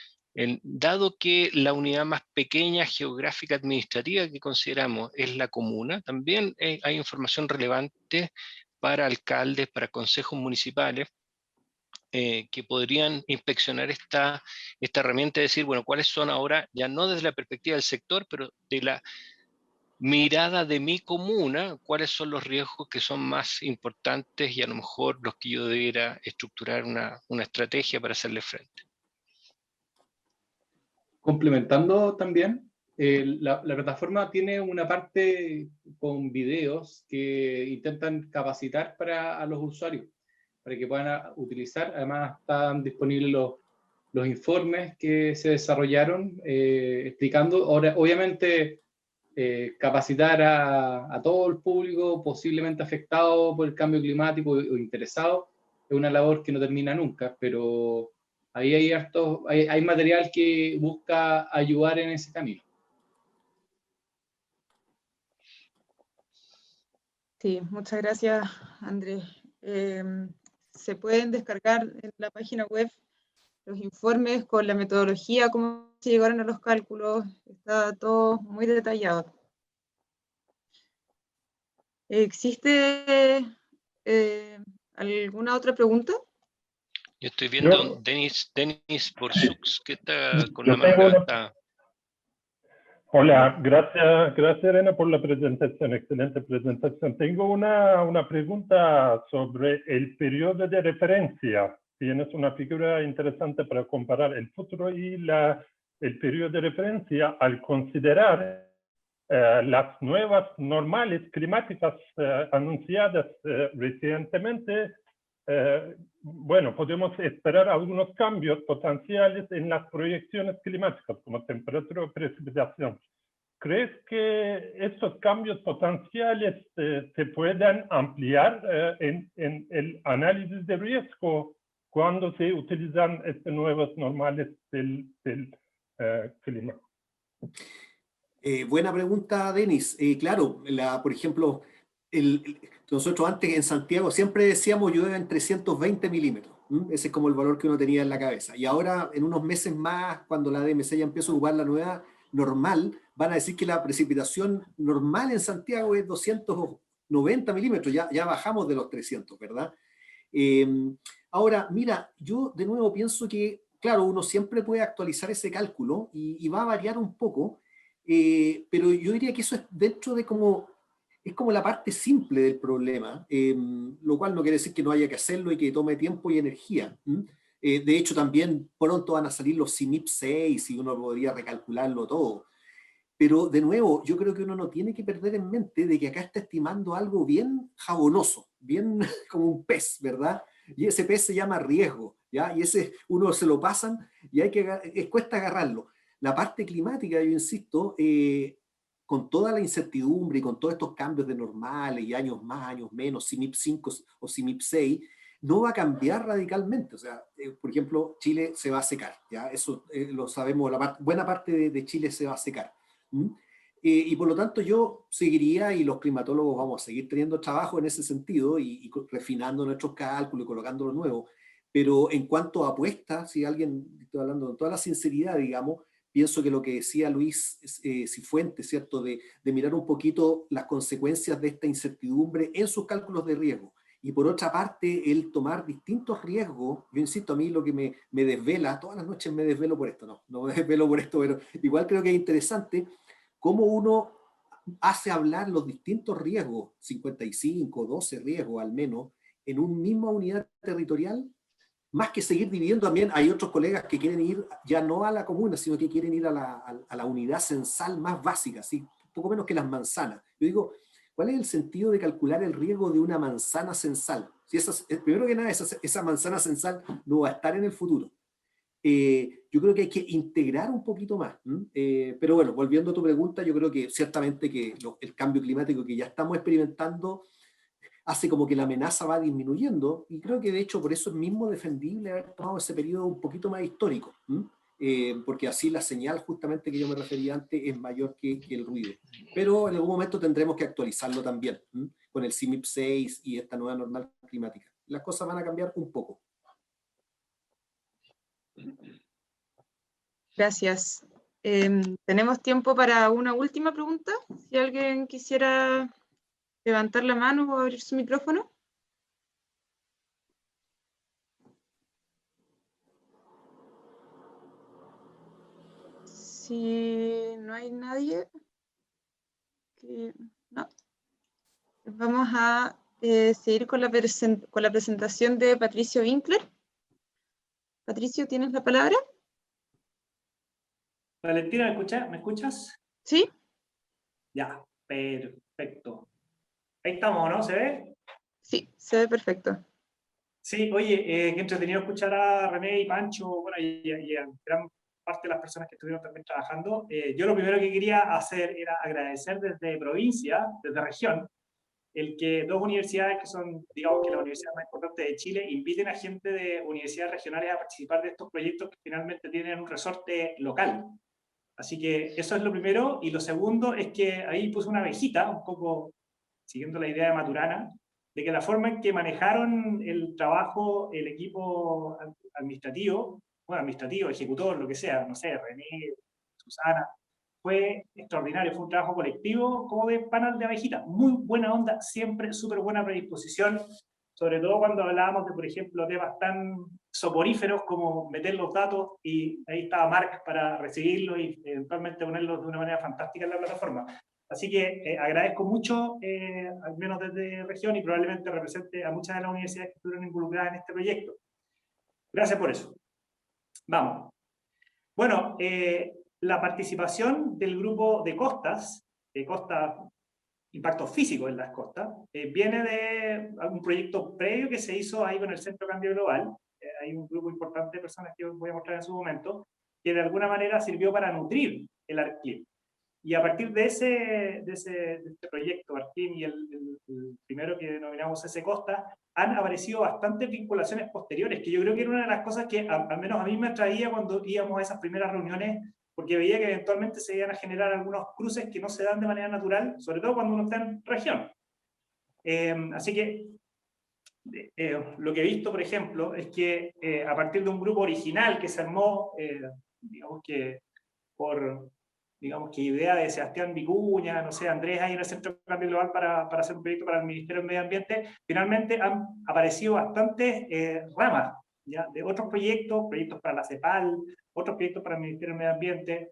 dado que la unidad más pequeña geográfica administrativa que consideramos es la comuna, también hay información relevante para alcaldes, para consejos municipales, que podrían inspeccionar esta herramienta y decir, bueno, cuáles son ahora, ya no desde la perspectiva del sector, pero de la mirada de mi comuna, cuáles son los riesgos que son más importantes y a lo mejor los que yo debiera estructurar una estrategia para hacerle frente. Complementando también, la plataforma tiene una parte con videos que intentan capacitar a los usuarios, para que puedan utilizar. Además están disponibles los informes que se desarrollaron explicando. Ahora, obviamente, capacitar a todo el público posiblemente afectado por el cambio climático o interesado es una labor que no termina nunca, pero ahí hay material que busca ayudar en ese camino. Sí, muchas gracias, Andrés. Se pueden descargar en la página web los informes con la metodología, cómo se llegaron a los cálculos, está todo muy detallado. ¿Existe alguna otra pregunta? Yo estoy viendo Denis Borsuk, que está con la mano levantada. Hola, gracias Elena por la presentación, excelente presentación. Tengo una pregunta sobre el periodo de referencia. Tienes una figura interesante para comparar el futuro y el periodo de referencia al considerar las nuevas normales climáticas anunciadas recientemente. Bueno, podemos esperar algunos cambios potenciales en las proyecciones climáticas, como temperatura o precipitación. ¿Crees que estos cambios potenciales se puedan ampliar en el análisis de riesgo cuando se utilizan estos nuevos normales del clima? Buena pregunta, Denis. Claro, por ejemplo, nosotros antes en Santiago siempre decíamos llueve en 320 milímetros. Ese es como el valor que uno tenía en la cabeza. Y ahora, en unos meses más, cuando la DMC ya empieza a ocupar la nueva normal, van a decir que la precipitación normal en Santiago es 290 milímetros. Ya bajamos de los 300, ¿verdad? Ahora, mira, yo de nuevo pienso que, claro, uno siempre puede actualizar ese cálculo y va a variar un poco, pero yo diría que eso es dentro de es como la parte simple del problema, lo cual no quiere decir que no haya que hacerlo y que tome tiempo y energía. De hecho, también pronto van a salir los CIMIP 6 y uno podría recalcularlo todo. Pero, de nuevo, yo creo que uno no tiene que perder en mente de que acá está estimando algo bien jabonoso, bien como un pez, ¿verdad? Y ese pez se llama riesgo, ¿ya? Y ese uno se lo pasan y cuesta agarrarlo. La parte climática, yo insisto, con toda la incertidumbre y con todos estos cambios de normales y años más, años menos, CIMIP 5 o CIMIP 6, no va a cambiar radicalmente. O sea, por ejemplo, Chile se va a secar, ¿ya? Eso lo sabemos, buena parte de Chile se va a secar. Y por lo tanto yo seguiría, y los climatólogos vamos a seguir teniendo trabajo en ese sentido y refinando nuestros cálculos y colocando lo nuevo. Pero en cuanto a apuestas, si alguien, estoy hablando con toda la sinceridad, digamos, pienso que lo que decía Luis Cifuentes, ¿cierto? De mirar un poquito las consecuencias de esta incertidumbre en sus cálculos de riesgo y por otra parte el tomar distintos riesgos. Yo insisto, a mí lo que me desvela, todas las noches me desvelo por esto, no me desvelo por esto, pero igual creo que es interesante cómo uno hace hablar los distintos riesgos, 55, 12 riesgos al menos, en una misma unidad territorial, más que seguir dividiendo. También hay otros colegas que quieren ir ya no a la comuna, sino que quieren ir a la unidad censal más básica, ¿sí? Un poco menos que las manzanas. Yo digo, ¿cuál es el sentido de calcular el riesgo de una manzana censal? Si primero que nada, esa manzana censal no va a estar en el futuro. Yo creo que hay que integrar un poquito más. Pero bueno, volviendo a tu pregunta, yo creo que ciertamente que el cambio climático que ya estamos experimentando hace como que la amenaza va disminuyendo, y creo que de hecho por eso es mismo defendible haber tomado ese periodo un poquito más histórico, porque así la señal justamente que yo me refería antes es mayor que el ruido. Pero en algún momento tendremos que actualizarlo también, con el CIMIP 6 y esta nueva normal climática. Las cosas van a cambiar un poco. Gracias. ¿Tenemos tiempo para una última pregunta? Si alguien quisiera levantar la mano o abrir su micrófono. Si no hay nadie, no. Vamos a seguir con la presentación de Patricio Winkler. Patricio, ¿tienes la palabra? Valentina, ¿me escuchas? Sí. Ya, perfecto. Ahí estamos, ¿no? ¿Se ve? Sí, se ve perfecto. Sí, oye, qué entretenido escuchar a René y Pancho, bueno, y a gran parte de las personas que estuvieron también trabajando. Yo lo primero que quería hacer era agradecer desde provincia, desde región, el que dos universidades que son, digamos que las universidades más importantes de Chile, inviten a gente de universidades regionales a participar de estos proyectos que finalmente tienen un resorte local. Así que eso es lo primero. Y lo segundo es que ahí puse una abejita, un poco siguiendo la idea de Maturana, de que la forma en que manejaron el trabajo, el equipo administrativo, bueno, administrativo, ejecutor, lo que sea, no sé, René, Susana, fue extraordinario, fue un trabajo colectivo como de panel de abejita, muy buena onda, siempre súper buena predisposición, sobre todo cuando hablábamos de, por ejemplo, temas tan soporíferos como meter los datos, y ahí estaba Marc para recibirlos y eventualmente ponerlos de una manera fantástica en la plataforma. Así que agradezco mucho, al menos desde región, y probablemente represente a muchas de las universidades que estuvieron involucradas en este proyecto. Gracias por eso. Vamos. Bueno, la participación del grupo de costas, impactos físicos en las costas, viene de un proyecto previo que se hizo ahí con el Centro Cambio Global. Hay un grupo importante de personas que os voy a mostrar en su momento, que de alguna manera sirvió para nutrir el ARCCLIM. Y a partir de este proyecto, ARCCLIM, y el primero que denominamos S-Costa, han aparecido bastantes vinculaciones posteriores, que yo creo que era una de las cosas que al menos a mí me atraía cuando íbamos a esas primeras reuniones, porque veía que eventualmente se iban a generar algunos cruces que no se dan de manera natural, sobre todo cuando uno está en región. Así que lo que he visto, por ejemplo, es que a partir de un grupo original que se armó, digamos que idea de Sebastián Vicuña, no sé, Andrés, ahí en el Centro de Cambio Global para hacer un proyecto para el Ministerio del Medio Ambiente, finalmente han aparecido bastantes ramas, ¿ya? De otros proyectos para la CEPAL, otros proyectos para el Ministerio del Medio Ambiente.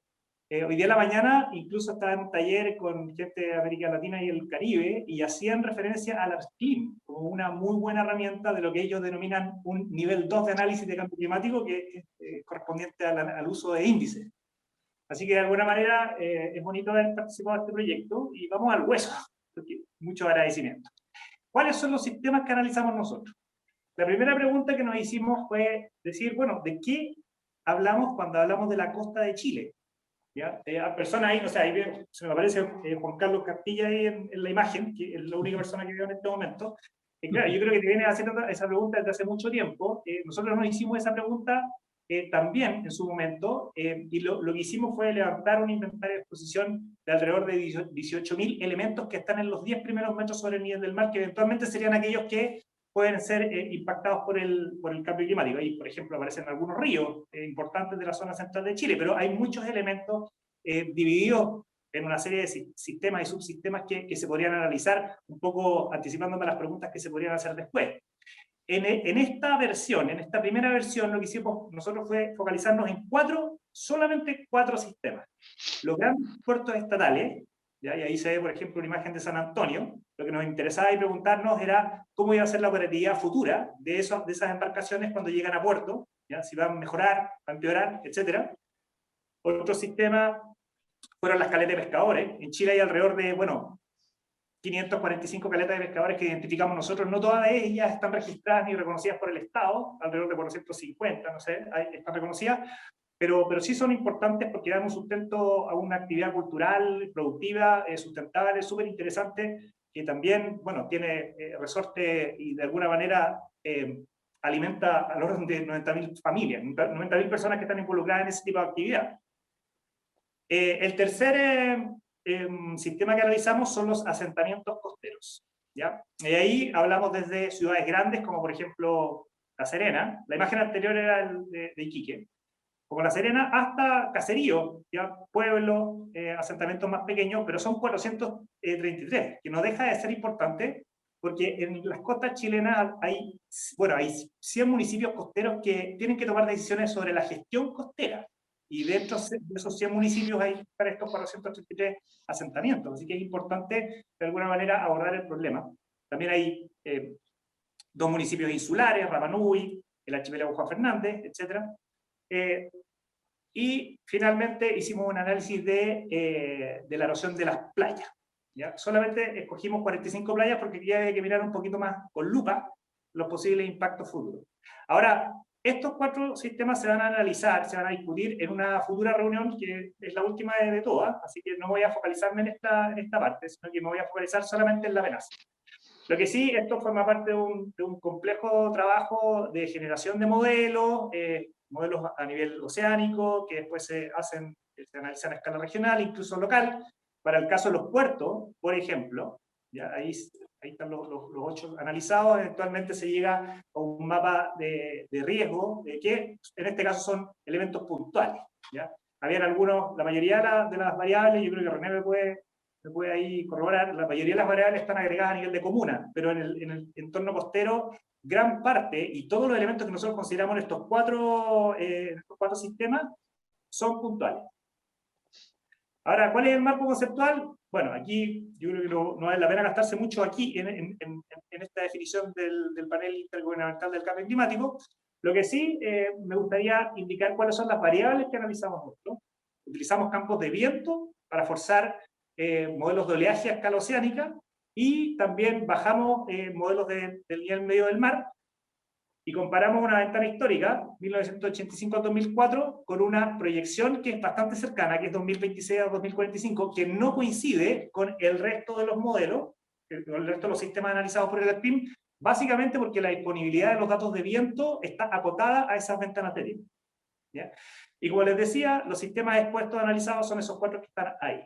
Hoy día en la mañana incluso estaba en un taller con gente de América Latina y el Caribe, y hacían referencia al ARCCLIM como una muy buena herramienta de lo que ellos denominan un nivel 2 de análisis de cambio climático, que es correspondiente al uso de índices. Así que de alguna manera es bonito haber participado de este proyecto, y vamos al hueso, porque mucho agradecimiento. ¿Cuáles son los sistemas que analizamos nosotros? La primera pregunta que nos hicimos fue decir, bueno, ¿de qué hablamos cuando hablamos de la costa de Chile? ¿Ya? Personas ahí, no sé, ahí se me aparece Juan Carlos Castilla ahí en la imagen, que es la única persona que veo en este momento. Claro, yo creo que te viene haciendo esa pregunta desde hace mucho tiempo. Nosotros nos hicimos esa pregunta también en su momento, y lo que hicimos fue levantar un inventario de exposición de alrededor de 18.000 elementos que están en los 10 primeros metros sobre el nivel del mar, que eventualmente serían aquellos que pueden ser impactados por el cambio climático. Ahí, por ejemplo, aparecen algunos ríos importantes de la zona central de Chile, pero hay muchos elementos divididos en una serie de sistemas y subsistemas que se podrían analizar, un poco anticipándome a las preguntas que se podrían hacer después. En esta primera versión, lo que hicimos nosotros fue focalizarnos en solamente cuatro sistemas. Los grandes puertos estatales, ¿ya? Y ahí se ve, por ejemplo, una imagen de San Antonio. Lo que nos interesaba y preguntarnos era cómo iba a ser la operatividad futura de esas embarcaciones cuando llegan a puerto, ¿ya? Si van a mejorar, van a empeorar, etc. Otro sistema fueron las caletas de pescadores. En Chile hay alrededor de, 545 caletas de pescadores que identificamos nosotros. No todas ellas están registradas ni reconocidas por el Estado, alrededor de 450, no sé, están reconocidas, pero sí son importantes porque dan un sustento a una actividad cultural, productiva, sustentable, súper interesante, que también, tiene resorte y de alguna manera alimenta al orden de 90.000 familias, 90.000 personas que están involucradas en ese tipo de actividad. El tercer sistema que analizamos son los asentamientos costeros, ¿ya? Y ahí hablamos desde ciudades grandes, como por ejemplo La Serena. La imagen anterior era de Iquique. Como La Serena, hasta caseríos, ¿ya? Pueblos, asentamientos más pequeños, pero son 433, que no deja de ser importante, porque en las costas chilenas hay 100 municipios costeros que tienen que tomar decisiones sobre la gestión costera. Y dentro de esos 100 municipios hay para estos 433 asentamientos. Así que es importante, de alguna manera, abordar el problema. También hay 2 municipios insulares, Rapa Nui, el archipiélago Juan Fernández, etc. Y finalmente hicimos un análisis de la erosión de las playas, ¿ya? Solamente escogimos 45 playas porque había que mirar un poquito más con lupa los posibles impactos futuros. Ahora, estos 4 sistemas se van a analizar, se van a discutir en una futura reunión que es la última de todas, así que no voy a focalizarme en esta parte, sino que me voy a focalizar solamente en la amenaza. Lo que sí, esto forma parte de un complejo trabajo de generación de modelos, modelos a nivel oceánico, que después se analizan a escala regional, incluso local. Para el caso de los puertos, por ejemplo, ya ahí están los 8 analizados. Eventualmente se llega a un mapa de riesgo, que en este caso son elementos puntuales, ¿ya? Habían algunos, la mayoría de las variables, yo creo que René me puede ahí corroborar, la mayoría de las variables están agregadas a nivel de comuna, pero en el entorno costero, gran parte y todos los elementos que nosotros consideramos en estos cuatro sistemas son puntuales. Ahora, ¿cuál es el marco conceptual? Bueno, aquí yo creo que no vale la pena gastarse mucho aquí en esta definición del panel intergubernamental del cambio climático. Lo que sí me gustaría indicar cuáles son las variables que analizamos nosotros. Utilizamos campos de viento para forzar modelos de oleaje a escala oceánica, y también bajamos modelos del nivel medio del mar, y comparamos una ventana histórica, 1985 al 2004, con una proyección que es bastante cercana, que es 2026 a 2045, que no coincide con el resto de los modelos, con el resto de los sistemas analizados por el ARPIM, básicamente porque la disponibilidad de los datos de viento está acotada a esas ventanas de tiempo, ¿ya? Y como les decía, los sistemas expuestos analizados son esos 4 que están ahí,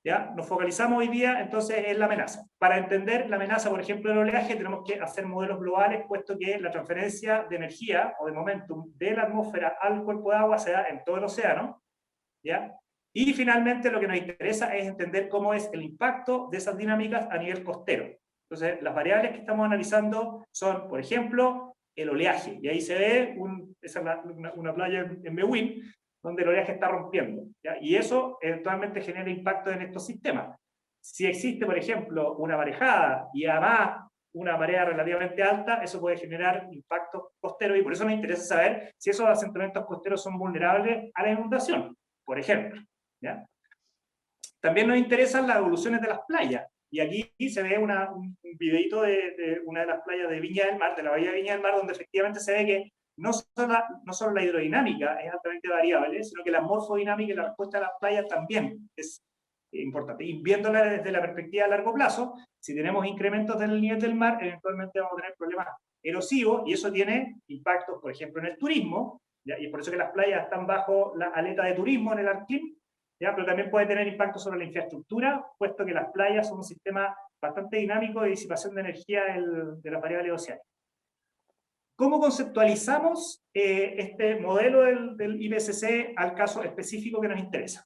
¿ya? Nos focalizamos hoy día entonces en la amenaza. Para entender la amenaza, por ejemplo, del oleaje, tenemos que hacer modelos globales, puesto que la transferencia de energía o de momentum de la atmósfera al cuerpo de agua se da en todo el océano, ¿ya? Y finalmente lo que nos interesa es entender cómo es el impacto de esas dinámicas a nivel costero. Entonces, las variables que estamos analizando son, por ejemplo, el oleaje. Y ahí se ve, esa es una playa en Mewin, donde el oleaje está rompiendo, ¿ya? Y eso eventualmente genera impacto en estos sistemas. Si existe, por ejemplo, una marejada y además una marea relativamente alta, eso puede generar impactos costeros, y por eso nos interesa saber si esos asentamientos costeros son vulnerables a la inundación, por ejemplo, ¿ya? También nos interesan las evoluciones de las playas, y aquí se ve un videito de una de las playas de Viña del Mar, de la bahía de Viña del Mar, donde efectivamente se ve que no solo la hidrodinámica es altamente variable, sino que la morfodinámica y la respuesta de las playas también es importante. Y viéndola desde la perspectiva a largo plazo, si tenemos incrementos del nivel del mar, eventualmente vamos a tener problemas erosivos, y eso tiene impactos, por ejemplo, en el turismo, ¿ya? Y es por eso que las playas están bajo la aleta de turismo en el ARCLIM, ¿ya? Pero también puede tener impacto sobre la infraestructura, puesto que las playas son un sistema bastante dinámico de disipación de energía de las variables oceánicas. ¿Cómo conceptualizamos este modelo del IPCC al caso específico que nos interesa?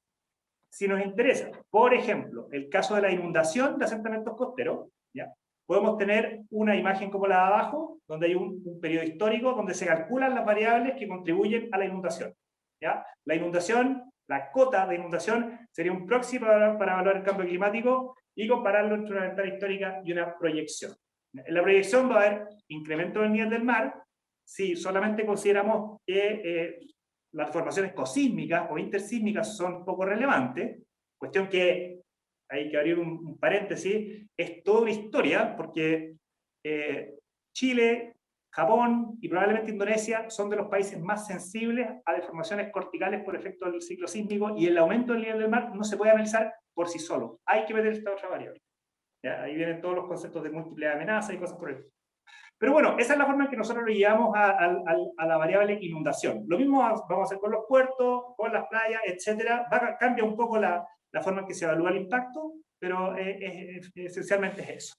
Si nos interesa, por ejemplo, el caso de la inundación de asentamientos costeros, ¿ya? Podemos tener una imagen como la de abajo, donde hay un periodo histórico donde se calculan las variables que contribuyen a la inundación, ¿ya? La inundación, la cota de inundación, sería un proxy para evaluar el cambio climático y compararlo entre una ventana histórica y una proyección. En la proyección va a haber incremento del nivel del mar si solamente consideramos que las formaciones cosísmicas o intersísmicas son poco relevantes, cuestión que hay que abrir un paréntesis, es toda una historia, porque Chile, Japón y probablemente Indonesia son de los países más sensibles a deformaciones corticales por efecto del ciclo sísmico, y el aumento del nivel del mar no se puede analizar por sí solo, hay que meter esta otra variable. ¿Ya? Ahí vienen todos los conceptos de múltiples amenazas y cosas por el estilo. Pero bueno, esa es la forma en que nosotros lo llevamos a la variable inundación. Lo mismo vamos a hacer con los puertos, con las playas, etc. Cambia un poco la forma en que se evalúa el impacto, pero esencialmente es eso.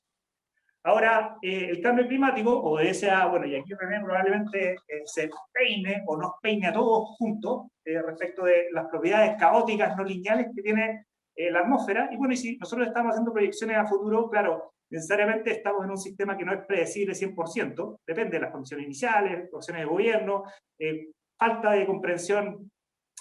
Ahora, el cambio climático obedece a, bueno, y aquí René probablemente se peine o nos peine a todos juntos respecto de las propiedades caóticas no lineales que tiene la atmósfera. Y bueno, y si nosotros estamos haciendo proyecciones a futuro, claro, necesariamente estamos en un sistema que no es predecible 100%, depende de las condiciones iniciales, condiciones de gobierno, falta de comprensión,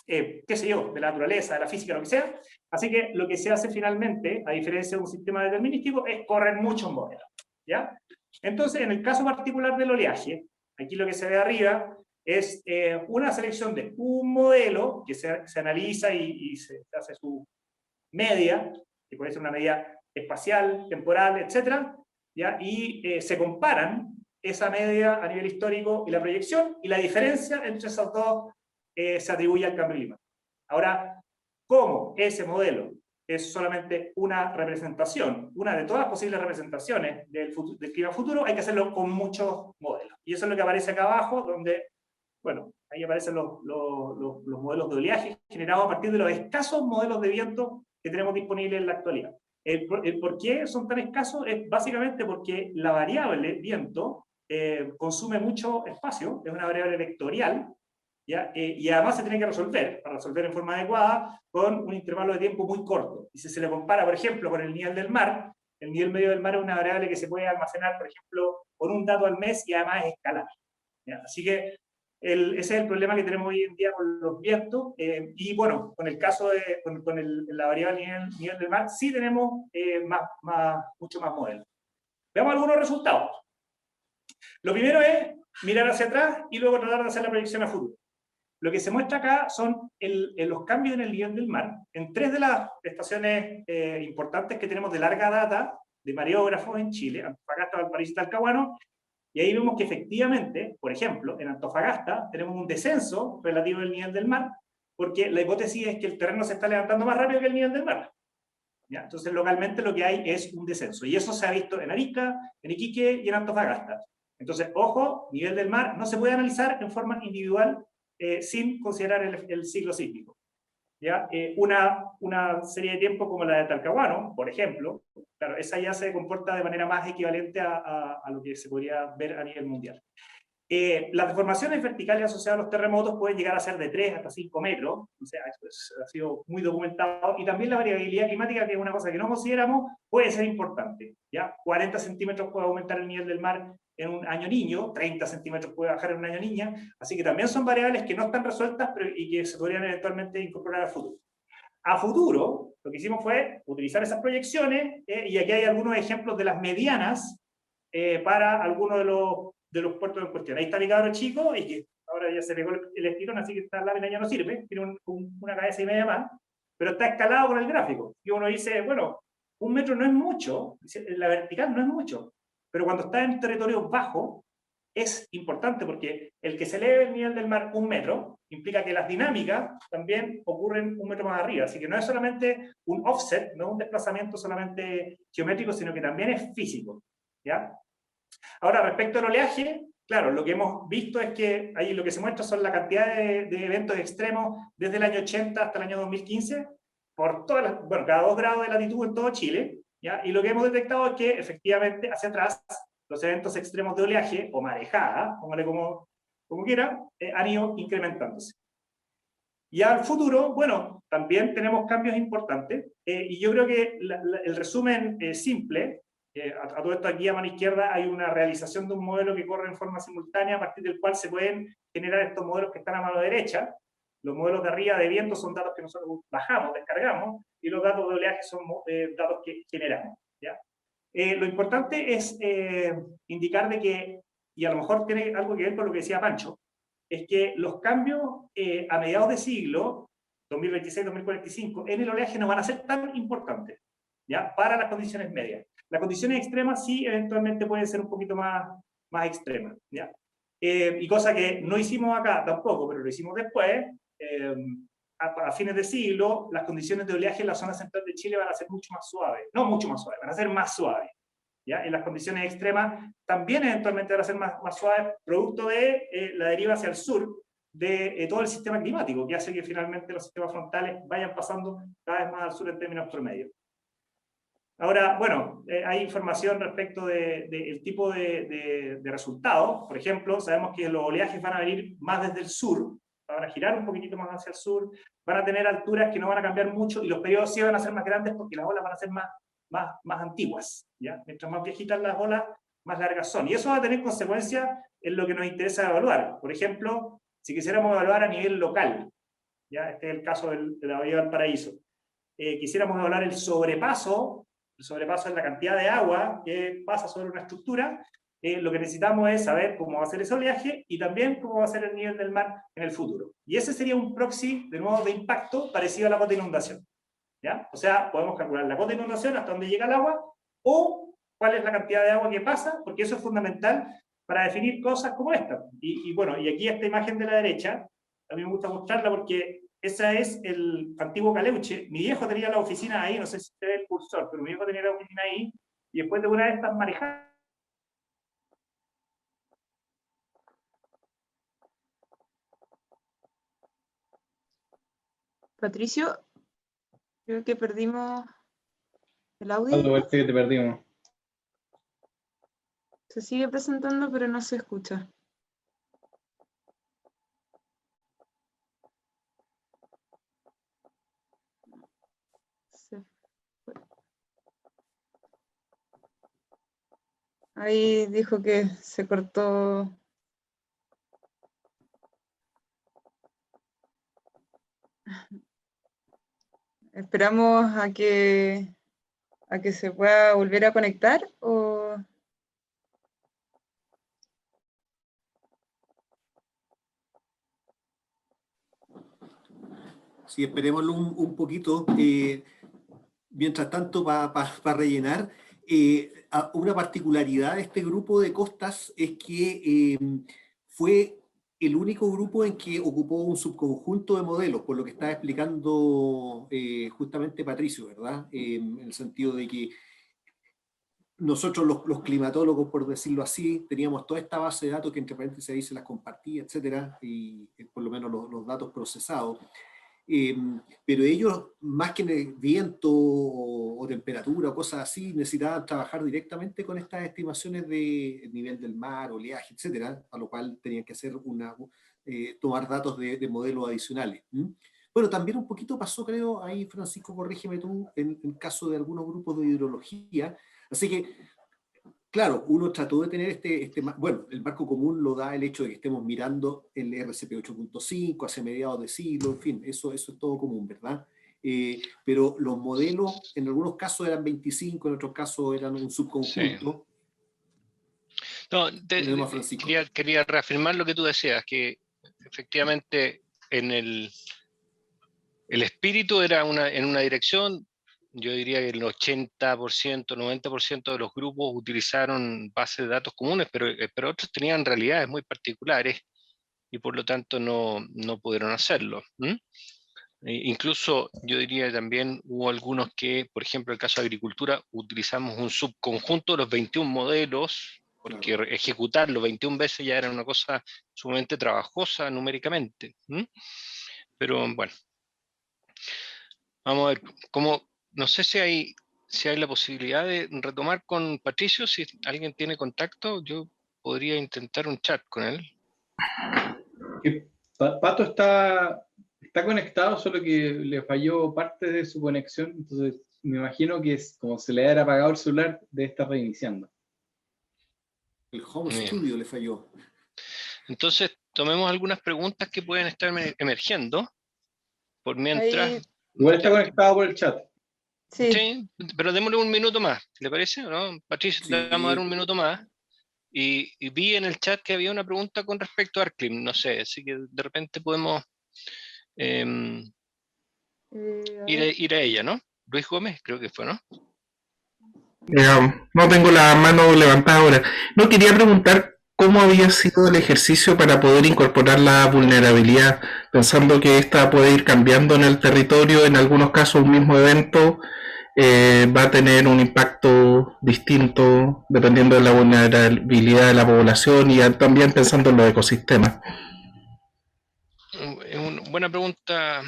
qué sé yo, de la naturaleza, de la física, lo que sea. Así que lo que se hace finalmente, a diferencia de un sistema determinístico, es correr muchos modelos, ¿ya? Entonces, en el caso particular del oleaje, aquí lo que se ve arriba es una selección de un modelo que se analiza y se hace su media, que puede ser una medida espacial, temporal, etc. ¿Ya? Y se comparan esa media a nivel histórico y la proyección, y la diferencia entre esos dos se atribuye al cambio climático. Ahora, ¿cómo ese modelo es solamente una representación, una de todas las posibles representaciones del clima futuro? Hay que hacerlo con muchos modelos. Y eso es lo que aparece acá abajo, donde, bueno, ahí aparecen los modelos de oleaje generados a partir de los escasos modelos de viento que tenemos disponibles en la actualidad. El por qué son tan escasos es básicamente porque la variable viento consume mucho espacio, es una variable vectorial, ¿ya? Y además se tiene que resolver, para resolver en forma adecuada, con un intervalo de tiempo muy corto. Y si se le compara, por ejemplo, con el nivel del mar, el nivel medio del mar es una variable que se puede almacenar, por ejemplo, con un dato al mes y además es escalar, ¿ya? Así que ese es el problema que tenemos hoy en día con los vientos, y bueno, con el caso de la variable nivel del mar, sí tenemos mucho más modelos. Veamos algunos resultados. Lo primero es mirar hacia atrás y luego tratar de hacer la proyección a futuro. Lo que se muestra acá son los cambios en el nivel del mar en 3 de las estaciones importantes que tenemos de larga data de mareógrafos en Chile, Antofagasta, Valparaíso y Talcahuano. Y ahí vemos que efectivamente, por ejemplo, en Antofagasta tenemos un descenso relativo al nivel del mar, porque la hipótesis es que el terreno se está levantando más rápido que el nivel del mar. ¿Ya? Entonces, localmente lo que hay es un descenso. Y eso se ha visto en Arica, en Iquique y en Antofagasta. Entonces, ojo, nivel del mar no se puede analizar en forma individual sin considerar el ciclo sísmico. ¿Ya? Una serie de tiempo como la de Talcahuano, por ejemplo, claro, esa ya se comporta de manera más equivalente a lo que se podría ver a nivel mundial. Las deformaciones verticales asociadas a los terremotos pueden llegar a ser de 3 hasta 5 metros, o sea, eso ha sido muy documentado, y también la variabilidad climática, que es una cosa que no consideramos, puede ser importante, ¿ya? 40 centímetros puede aumentar el nivel del mar en un año niño, 30 centímetros puede bajar en un año niña, así que también son variables que no están resueltas y que se podrían eventualmente incorporar a futuro. A futuro, lo que hicimos fue utilizar esas proyecciones, y aquí hay algunos ejemplos de las medianas para algunos de los puertos en cuestión. Ahí está mi cabro chico, y que ahora ya se pegó el estirón, así que esta lámina ya no sirve, tiene una cabeza y media más, pero está escalado con el gráfico. Y uno dice, bueno, 1 metro no es mucho, la vertical no es mucho, pero cuando está en territorio bajo, es importante, porque el que se eleve el nivel del mar 1 metro implica que las dinámicas también ocurren 1 metro más arriba, así que no es solamente un offset, no es un desplazamiento solamente geométrico, sino que también es físico, ¿ya? Ahora, respecto al oleaje, claro, lo que hemos visto es que ahí lo que se muestra son la cantidad de eventos extremos desde el año 80 hasta el año 2015, por bueno, cada 2 grados de latitud en todo Chile, ¿ya? Y lo que hemos detectado es que efectivamente hacia atrás los eventos extremos de oleaje o marejada, póngale como quiera, han ido incrementándose. Y al futuro, bueno, también tenemos cambios importantes, y yo creo que el resumen simple, a todo esto aquí a mano izquierda hay una realización de un modelo que corre en forma simultánea a partir del cual se pueden generar estos modelos que están a mano derecha. Los modelos de arriba de viento son datos que nosotros bajamos, descargamos, y los datos de oleaje son datos que generamos, ¿ya? Lo importante es indicar de que, y a lo mejor tiene algo que ver con lo que decía Pancho, es que los cambios a mediados de siglo, 2026-2045, en el oleaje no van a ser tan importantes, ¿ya? Para las condiciones medias. Las condiciones extremas sí, eventualmente pueden ser un poquito más extremas, ¿ya? Y cosa que no hicimos acá tampoco, pero lo hicimos después, a fines de siglo, las condiciones de oleaje en la zona central de Chile van a ser mucho más suaves, no mucho más suaves, van a ser más suaves, ¿ya? En las condiciones extremas también eventualmente van a ser más suaves, producto de la deriva hacia el sur de todo el sistema climático, que hace que finalmente los sistemas frontales vayan pasando cada vez más al sur en términos promedio. Ahora, bueno, hay información respecto del tipo de resultados. Por ejemplo, sabemos que los oleajes van a venir más desde el sur, van a girar un poquitito más hacia el sur, van a tener alturas que no van a cambiar mucho, y los periodos sí van a ser más grandes porque las olas van a ser más antiguas, ¿ya? Mientras más viejitas las olas, más largas son. Y eso va a tener consecuencias en lo que nos interesa evaluar. Por ejemplo, si quisiéramos evaluar a nivel local, ¿ya? Este es el caso de la Bahía de Valparaíso. Quisiéramos evaluar el sobrepaso es la cantidad de agua que pasa sobre una estructura. Lo que necesitamos es saber cómo va a ser ese oleaje y también cómo va a ser el nivel del mar en el futuro. Y ese sería un proxy, de nuevo, de impacto parecido a la cota de inundación, ¿ya? O sea, podemos calcular la cota de inundación hasta dónde llega el agua, o cuál es la cantidad de agua que pasa, porque eso es fundamental para definir cosas como esta. Y bueno, y aquí esta imagen de la derecha, a mí me gusta mostrarla porque esa es el antiguo Caleuche. Mi viejo tenía la oficina ahí, no sé si se ve el cursor, pero mi viejo tenía la oficina ahí, y después de una de estas marejadas, Patricio, creo que perdimos el audio. Aldo, parece que te perdimos. Se sigue presentando, pero no se escucha. Se fue. Ahí dijo que se cortó. Esperamos a que se pueda volver a conectar, o... Sí, esperémoslo un poquito. Mientras tanto, para rellenar, una particularidad de este grupo de costas es que fue el único grupo en que ocupó un subconjunto de modelos, por lo que estaba explicando justamente Patricio, ¿verdad? En el sentido de que nosotros los climatólogos, por decirlo así, teníamos toda esta base de datos que entre paréntesis ahí se las compartía, etcétera, y por lo menos los datos procesados. Pero ellos, más que en el viento o temperatura o cosas así, necesitaban trabajar directamente con estas estimaciones de nivel del mar, oleaje, etcétera, a lo cual tenían que hacer tomar datos de modelos adicionales. Bueno, también un poquito pasó, creo, ahí Francisco, corrígeme tú, en caso de algunos grupos de hidrología. Así que, claro, uno trató de tener bueno, el marco común lo da el hecho de que estemos mirando el RCP 8.5 hacia mediados de siglo, en fin, eso es todo común, ¿verdad? Pero los modelos en algunos casos eran 25, en otros casos eran un subconjunto. Sí. No, quería reafirmar lo que tú decías, que efectivamente el espíritu era en una dirección. Yo diría que el 80%, 90% de los grupos utilizaron bases de datos comunes, pero otros tenían realidades muy particulares y por lo tanto no pudieron hacerlo. Incluso yo diría que también hubo algunos que, por ejemplo, en el caso de agricultura, utilizamos un subconjunto de los 21 modelos, porque claro, ejecutar los 21 veces ya era una cosa sumamente trabajosa numéricamente. Pero bueno, vamos a ver cómo. No sé si hay la posibilidad de retomar con Patricio. Si alguien tiene contacto, yo podría intentar un chat con él. Pato está está conectado, solo que le falló parte de su conexión, entonces me imagino que es como se le haya apagado el celular, debe estar reiniciando. El Home Bien. Studio le falló. Entonces, tomemos algunas preguntas que pueden estar emergiendo por mientras. Ahí, Igual está conectado por el chat. sí. Sí, pero démosle un minuto más, ¿le parece? ¿No? Patricia, Sí. le vamos a dar un minuto más. Y vi en el chat que había una pregunta con respecto a ArcClim, no sé, así que de repente podemos ir a ella, ¿no? Luis Gómez, creo que fue, ¿no? No tengo la mano levantada ahora. No, quería preguntar cómo había sido el ejercicio para poder incorporar la vulnerabilidad, pensando que esta puede ir cambiando en el territorio, en algunos casos un mismo evento va a tener un impacto distinto dependiendo de la vulnerabilidad de la población y también pensando en los ecosistemas. Es una buena pregunta,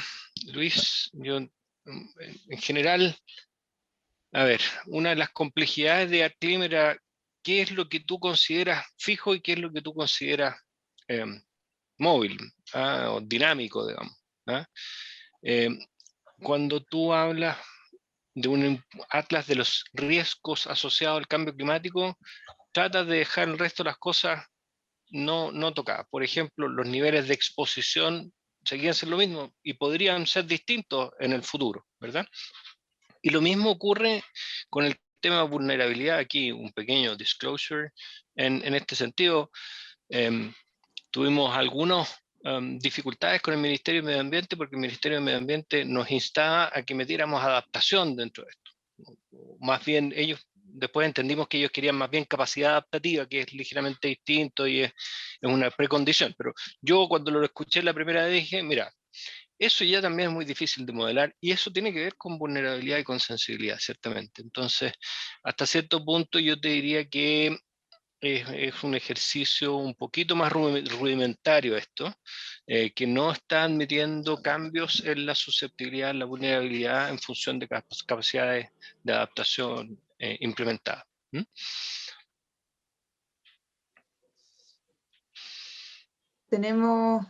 Luis. Yo, en general, a ver, una de las complejidades de ArcClim era qué es lo que tú consideras fijo y qué es lo que tú consideras móvil o dinámico, digamos. Cuando tú hablas de un atlas de los riesgos asociados al cambio climático, trata de dejar el resto de las cosas no tocadas. Por ejemplo, los niveles de exposición seguían siendo lo mismo y podrían ser distintos en el futuro, ¿verdad? Y lo mismo ocurre con el tema de vulnerabilidad. Aquí un pequeño disclosure en este sentido. Tuvimos algunas dificultades con el Ministerio de Medio Ambiente porque el Ministerio de Medio Ambiente nos instaba a que metiéramos adaptación dentro de esto. Más bien ellos, después entendimos que ellos querían más bien capacidad adaptativa, que es ligeramente distinto y es una precondición. Pero yo cuando lo escuché la primera vez dije, mira, eso ya también es muy difícil de modelar y eso tiene que ver con vulnerabilidad y con sensibilidad, ciertamente. Entonces, hasta cierto punto yo te diría que es un ejercicio un poquito más rudimentario esto, que no está admitiendo cambios en la susceptibilidad, en la vulnerabilidad en función de capacidades de adaptación implementadas. Tenemos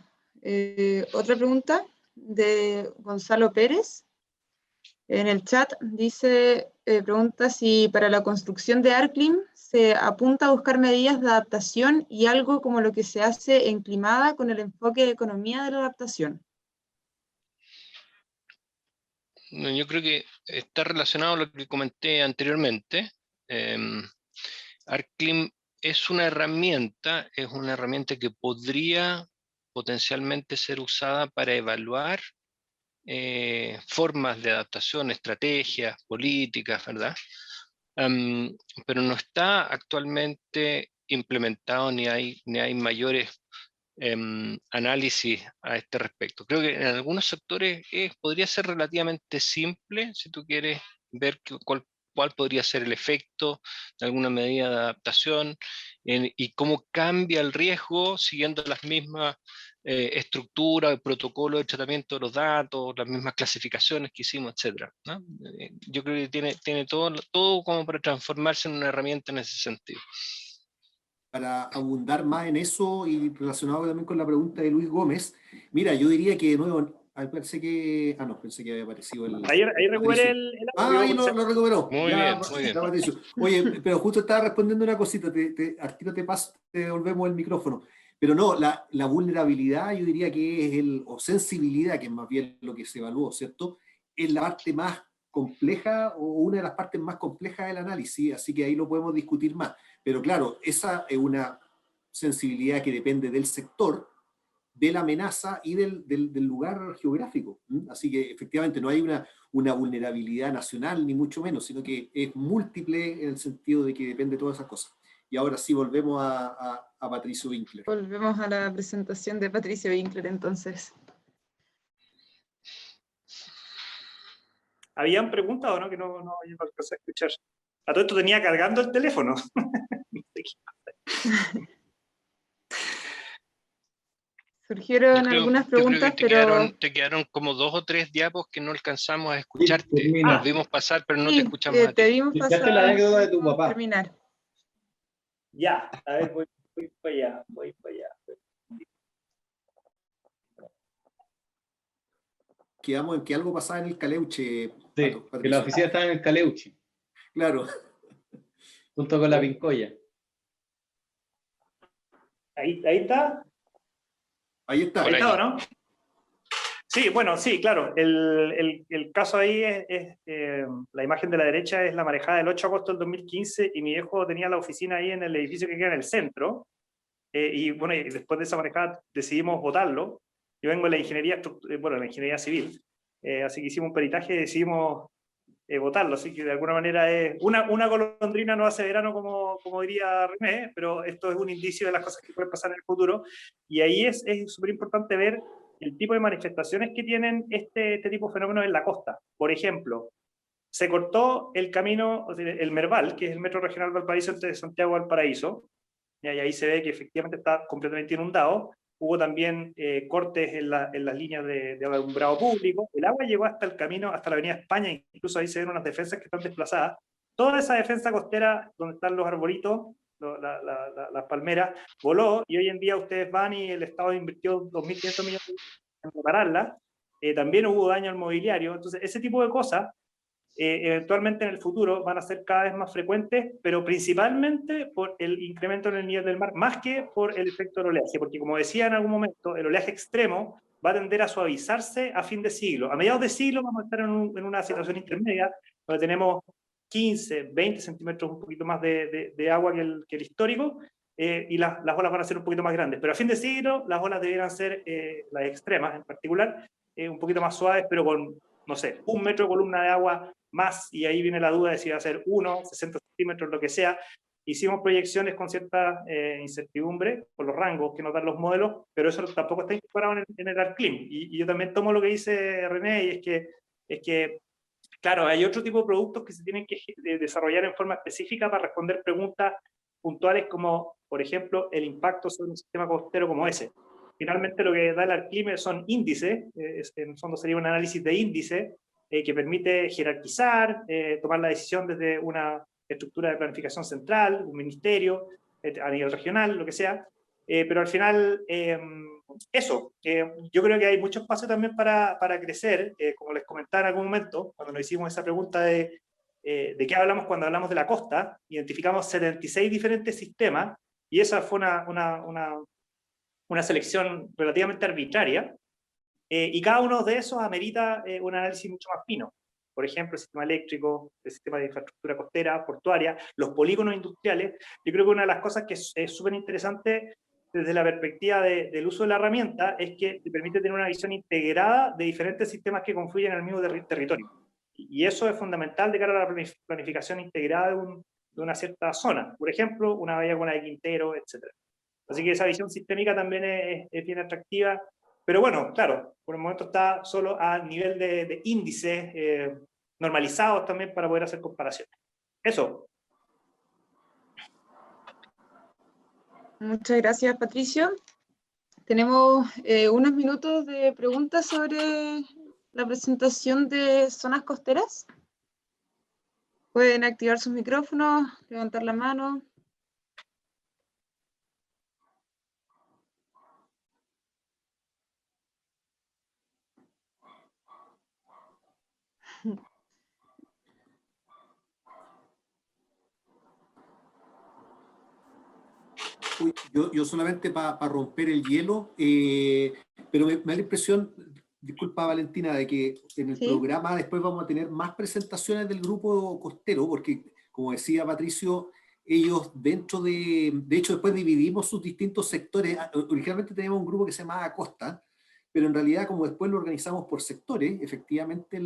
otra pregunta de Gonzalo Pérez. En el chat dice, pregunta si para la construcción de ArcClim se apunta a buscar medidas de adaptación y algo como lo que se hace en Climada con el enfoque de economía de la adaptación. Yo creo que está relacionado a lo que comenté anteriormente. ArcClim es una herramienta que podría potencialmente ser usada para evaluar formas de adaptación, estrategias, políticas, ¿verdad? Pero no está actualmente implementado ni hay mayores análisis a este respecto. Creo que en algunos sectores podría ser relativamente simple si tú quieres ver cuál podría ser el efecto de alguna medida de adaptación y cómo cambia el riesgo siguiendo las mismas estructuras, el protocolo de tratamiento de los datos, las mismas clasificaciones que hicimos, etc. ¿no? Yo creo que tiene todo como para transformarse en una herramienta en ese sentido. Para abundar más en eso y relacionado también con la pregunta de Luis Gómez, mira, yo diría que de nuevo, pensé que había aparecido el... Ahí recuperé el audio. Ahí lo recuperó. Muy bien, muy bien. Patricio. Oye, pero justo estaba respondiendo una cosita, al tiro te devolvemos el micrófono. Pero no, la vulnerabilidad yo diría que es o sensibilidad, que es más bien lo que se evaluó, ¿cierto? Es la parte más compleja o una de las partes más complejas del análisis, así que ahí lo podemos discutir más. Pero claro, esa es una sensibilidad que depende del sector, de la amenaza y del lugar geográfico. Así que efectivamente no hay una vulnerabilidad nacional, ni mucho menos, sino que es múltiple en el sentido de que depende de todas esas cosas. Y ahora sí volvemos a Patricio Winkler. Volvemos a la presentación de Patricio Winkler entonces. ¿Habían preguntas o no? Que no alcancé a escuchar. A todo esto tenía cargando el teléfono. Surgieron algunas preguntas, pero... Te quedaron como 2 o 3 diapos que no alcanzamos a escucharte. Nos vimos pasar, pero no te escuchamos a ti. Te vimos pasar la anécdota de tu papá. Terminar. Ya, a ver, voy para allá. quedamos en que algo pasaba en el Caleuche. Sí, Pato, que la oficina estaba en el Caleuche, claro. junto con la Pincoya. Ahí está. Ahí está. Ahí está, ¿o no? Sí, bueno, sí, claro. El caso ahí es la imagen de la derecha es la marejada del 8 de agosto del 2015 y mi viejo tenía la oficina ahí en el edificio que queda en el centro. Y bueno, y después de esa manejada decidimos botarlo. Yo vengo de la ingeniería, bueno, la ingeniería civil, así que hicimos un peritaje y decidimos botarlo. Así que de alguna manera una golondrina no hace verano, como diría René, pero esto es un indicio de las cosas que pueden pasar en el futuro. Y ahí es súper importante ver el tipo de manifestaciones que tienen este tipo de fenómenos en la costa. Por ejemplo, se cortó el camino, el Merval, que es el metro regional Valparaíso entre Santiago y Valparaíso, y ahí se ve que efectivamente está completamente inundado. Hubo también cortes en las líneas de alumbrado público. El agua llegó hasta el camino, hasta la avenida España, incluso ahí se ven unas defensas que están desplazadas. Toda esa defensa costera, donde están los arbolitos, las palmeras, voló, y hoy en día ustedes van y el Estado invirtió 2.500 millones en repararla. También hubo daño al mobiliario. Entonces, ese tipo de cosas eventualmente en el futuro van a ser cada vez más frecuentes, pero principalmente por el incremento en el nivel del mar, más que por el efecto del oleaje, porque como decía en algún momento, el oleaje extremo va a tender a suavizarse a fin de siglo. A mediados de siglo vamos a estar en una situación intermedia, donde tenemos 15, 20 centímetros, un poquito más de agua que el histórico, y las olas van a ser un poquito más grandes. Pero a fin de siglo las olas debieran ser, las extremas en particular, un poquito más suaves, pero con, no sé, 1 metro de columna de agua más, y ahí viene la duda de si va a ser 1, 60 centímetros, lo que sea. Hicimos proyecciones con cierta incertidumbre por los rangos que nos dan los modelos, pero eso tampoco está incorporado en el ARCLIM. Y yo también tomo lo que dice René, y es que claro, hay otro tipo de productos que se tienen que desarrollar en forma específica para responder preguntas puntuales como, por ejemplo, el impacto sobre un sistema costero como ese. Finalmente, lo que da el ARCLIM son índices, en el fondo sería un análisis de índice que permite jerarquizar, tomar la decisión desde una estructura de planificación central, un ministerio, a nivel regional, lo que sea, pero al final, eso, yo creo que hay mucho espacio también para crecer, como les comentaba en algún momento, cuando nos hicimos esa pregunta de qué hablamos cuando hablamos de la costa, identificamos 76 diferentes sistemas, y esa fue una selección relativamente arbitraria, y cada uno de esos amerita un análisis mucho más fino. Por ejemplo, el sistema eléctrico, el sistema de infraestructura costera, portuaria, los polígonos industriales. Yo creo que una de las cosas que es súper interesante desde la perspectiva del uso de la herramienta es que te permite tener una visión integrada de diferentes sistemas que confluyen en el mismo territorio. Y eso es fundamental de cara a la planificación integrada de una cierta zona. Por ejemplo, una bahía como la de Quintero, etc. Así que esa visión sistémica también es bien atractiva. Pero bueno, claro, por el momento está solo a nivel de índices normalizados también para poder hacer comparaciones. Eso. Muchas gracias, Patricio. Tenemos unos minutos de preguntas sobre la presentación de zonas costeras. Pueden activar sus micrófonos, levantar la mano. Uy, yo solamente para romper el hielo, pero me da la impresión, disculpa Valentina, de que en el programa después vamos a tener más presentaciones del grupo costero, porque como decía Patricio, ellos de hecho después dividimos sus distintos sectores. Originalmente teníamos un grupo que se llamaba Costa, pero en realidad como después lo organizamos por sectores, efectivamente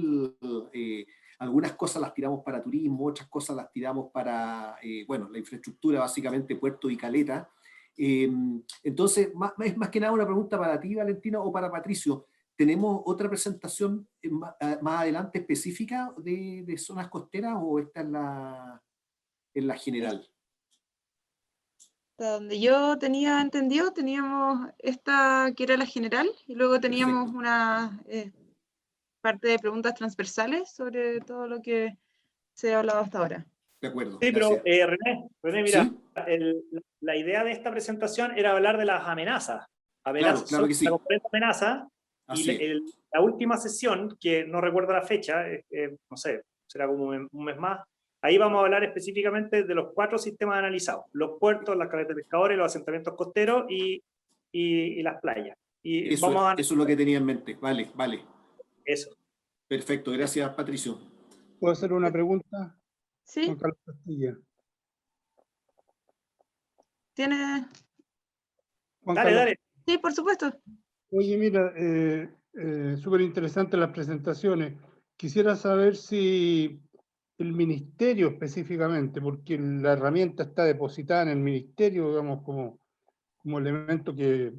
algunas cosas las tiramos para turismo, otras cosas las tiramos para, bueno, la infraestructura, básicamente puerto y caleta. Entonces, es más que nada una pregunta para ti, Valentina, o para Patricio. ¿Tenemos otra presentación más adelante específica de zonas costeras o esta es la general? Hasta donde yo tenía entendido, teníamos esta que era la general y luego teníamos una parte de preguntas transversales sobre todo lo que se ha hablado hasta ahora. De acuerdo. Sí, gracias. pero René, mira, ¿Sí? la idea de esta presentación era hablar de las amenazas. Claro que sí. La componente amenaza Así es. La última sesión, que no recuerdo la fecha, no sé, será como un mes más, ahí vamos a hablar específicamente de los 4 sistemas analizados: los puertos, las caletas de pescadores, los asentamientos costeros y las playas. Y Eso vamos a... es lo que tenía en mente. Vale, vale. Eso. Perfecto, gracias, Patricio. ¿Puedo hacer una pregunta? Sí, Juan Carlos Castilla. tiene... Juan Dale, Carlos. dale. Sí, por supuesto. Oye, mira, súper interesante las presentaciones. Quisiera saber si el ministerio específicamente, porque la herramienta está depositada en el ministerio, digamos, como elemento que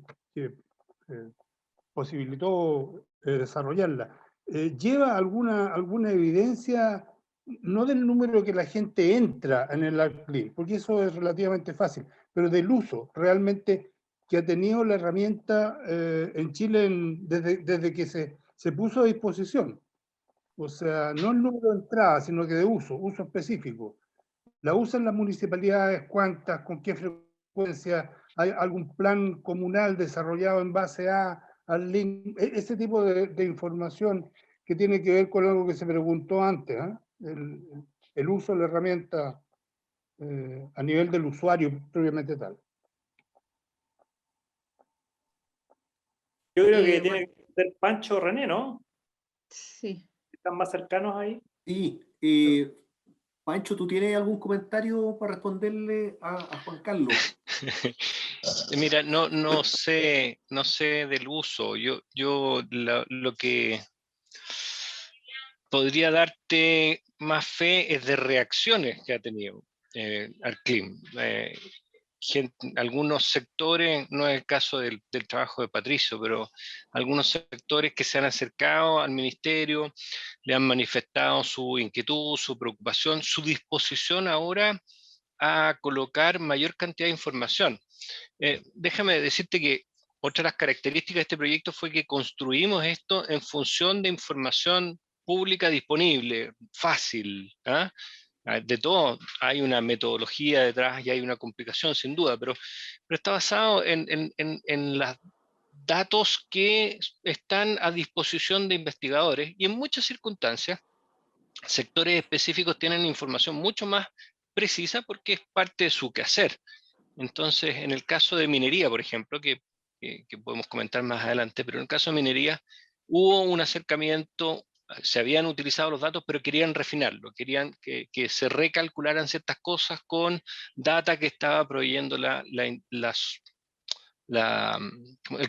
posibilitó desarrollarla. ¿Lleva alguna evidencia, no del número que la gente entra en el ArcClean, porque eso es relativamente fácil, pero del uso realmente que ha tenido la herramienta en Chile desde que se puso a disposición? O sea, no el número de entradas, sino que de uso específico. ¿La usan las municipalidades? ¿Cuántas? ¿Con qué frecuencia? ¿Hay algún plan comunal desarrollado en base al link? Ese tipo de información que tiene que ver con algo que se preguntó antes, ¿eh? El uso de la herramienta a nivel del usuario propiamente tal. Yo creo que Bueno, tiene que ser Pancho o René, ¿no? sí. Están más cercanos ahí. Sí, Pancho, ¿tú tienes algún comentario para responderle a Juan Carlos? Mira, no sé del uso. Yo lo que podría darte más fe es de reacciones que ha tenido ArcClean. Algunos sectores, no es el caso del trabajo de Patricio, pero algunos sectores que se han acercado al ministerio, le han manifestado su inquietud, su preocupación, su disposición ahora a colocar mayor cantidad de información. Déjame decirte que otra de las características de este proyecto fue que construimos esto en función de información pública disponible, fácil, ¿ah? De todo, hay una metodología detrás y hay una complicación sin duda, pero está basado en los datos que están a disposición de investigadores y en muchas circunstancias sectores específicos tienen información mucho más precisa porque es parte de su quehacer. Entonces, en el caso de minería, por ejemplo, que podemos comentar más adelante, pero en el caso de minería hubo un acercamiento, se habían utilizado los datos, pero querían refinarlo, querían que se recalcularan ciertas cosas con data que estaba proveyendo el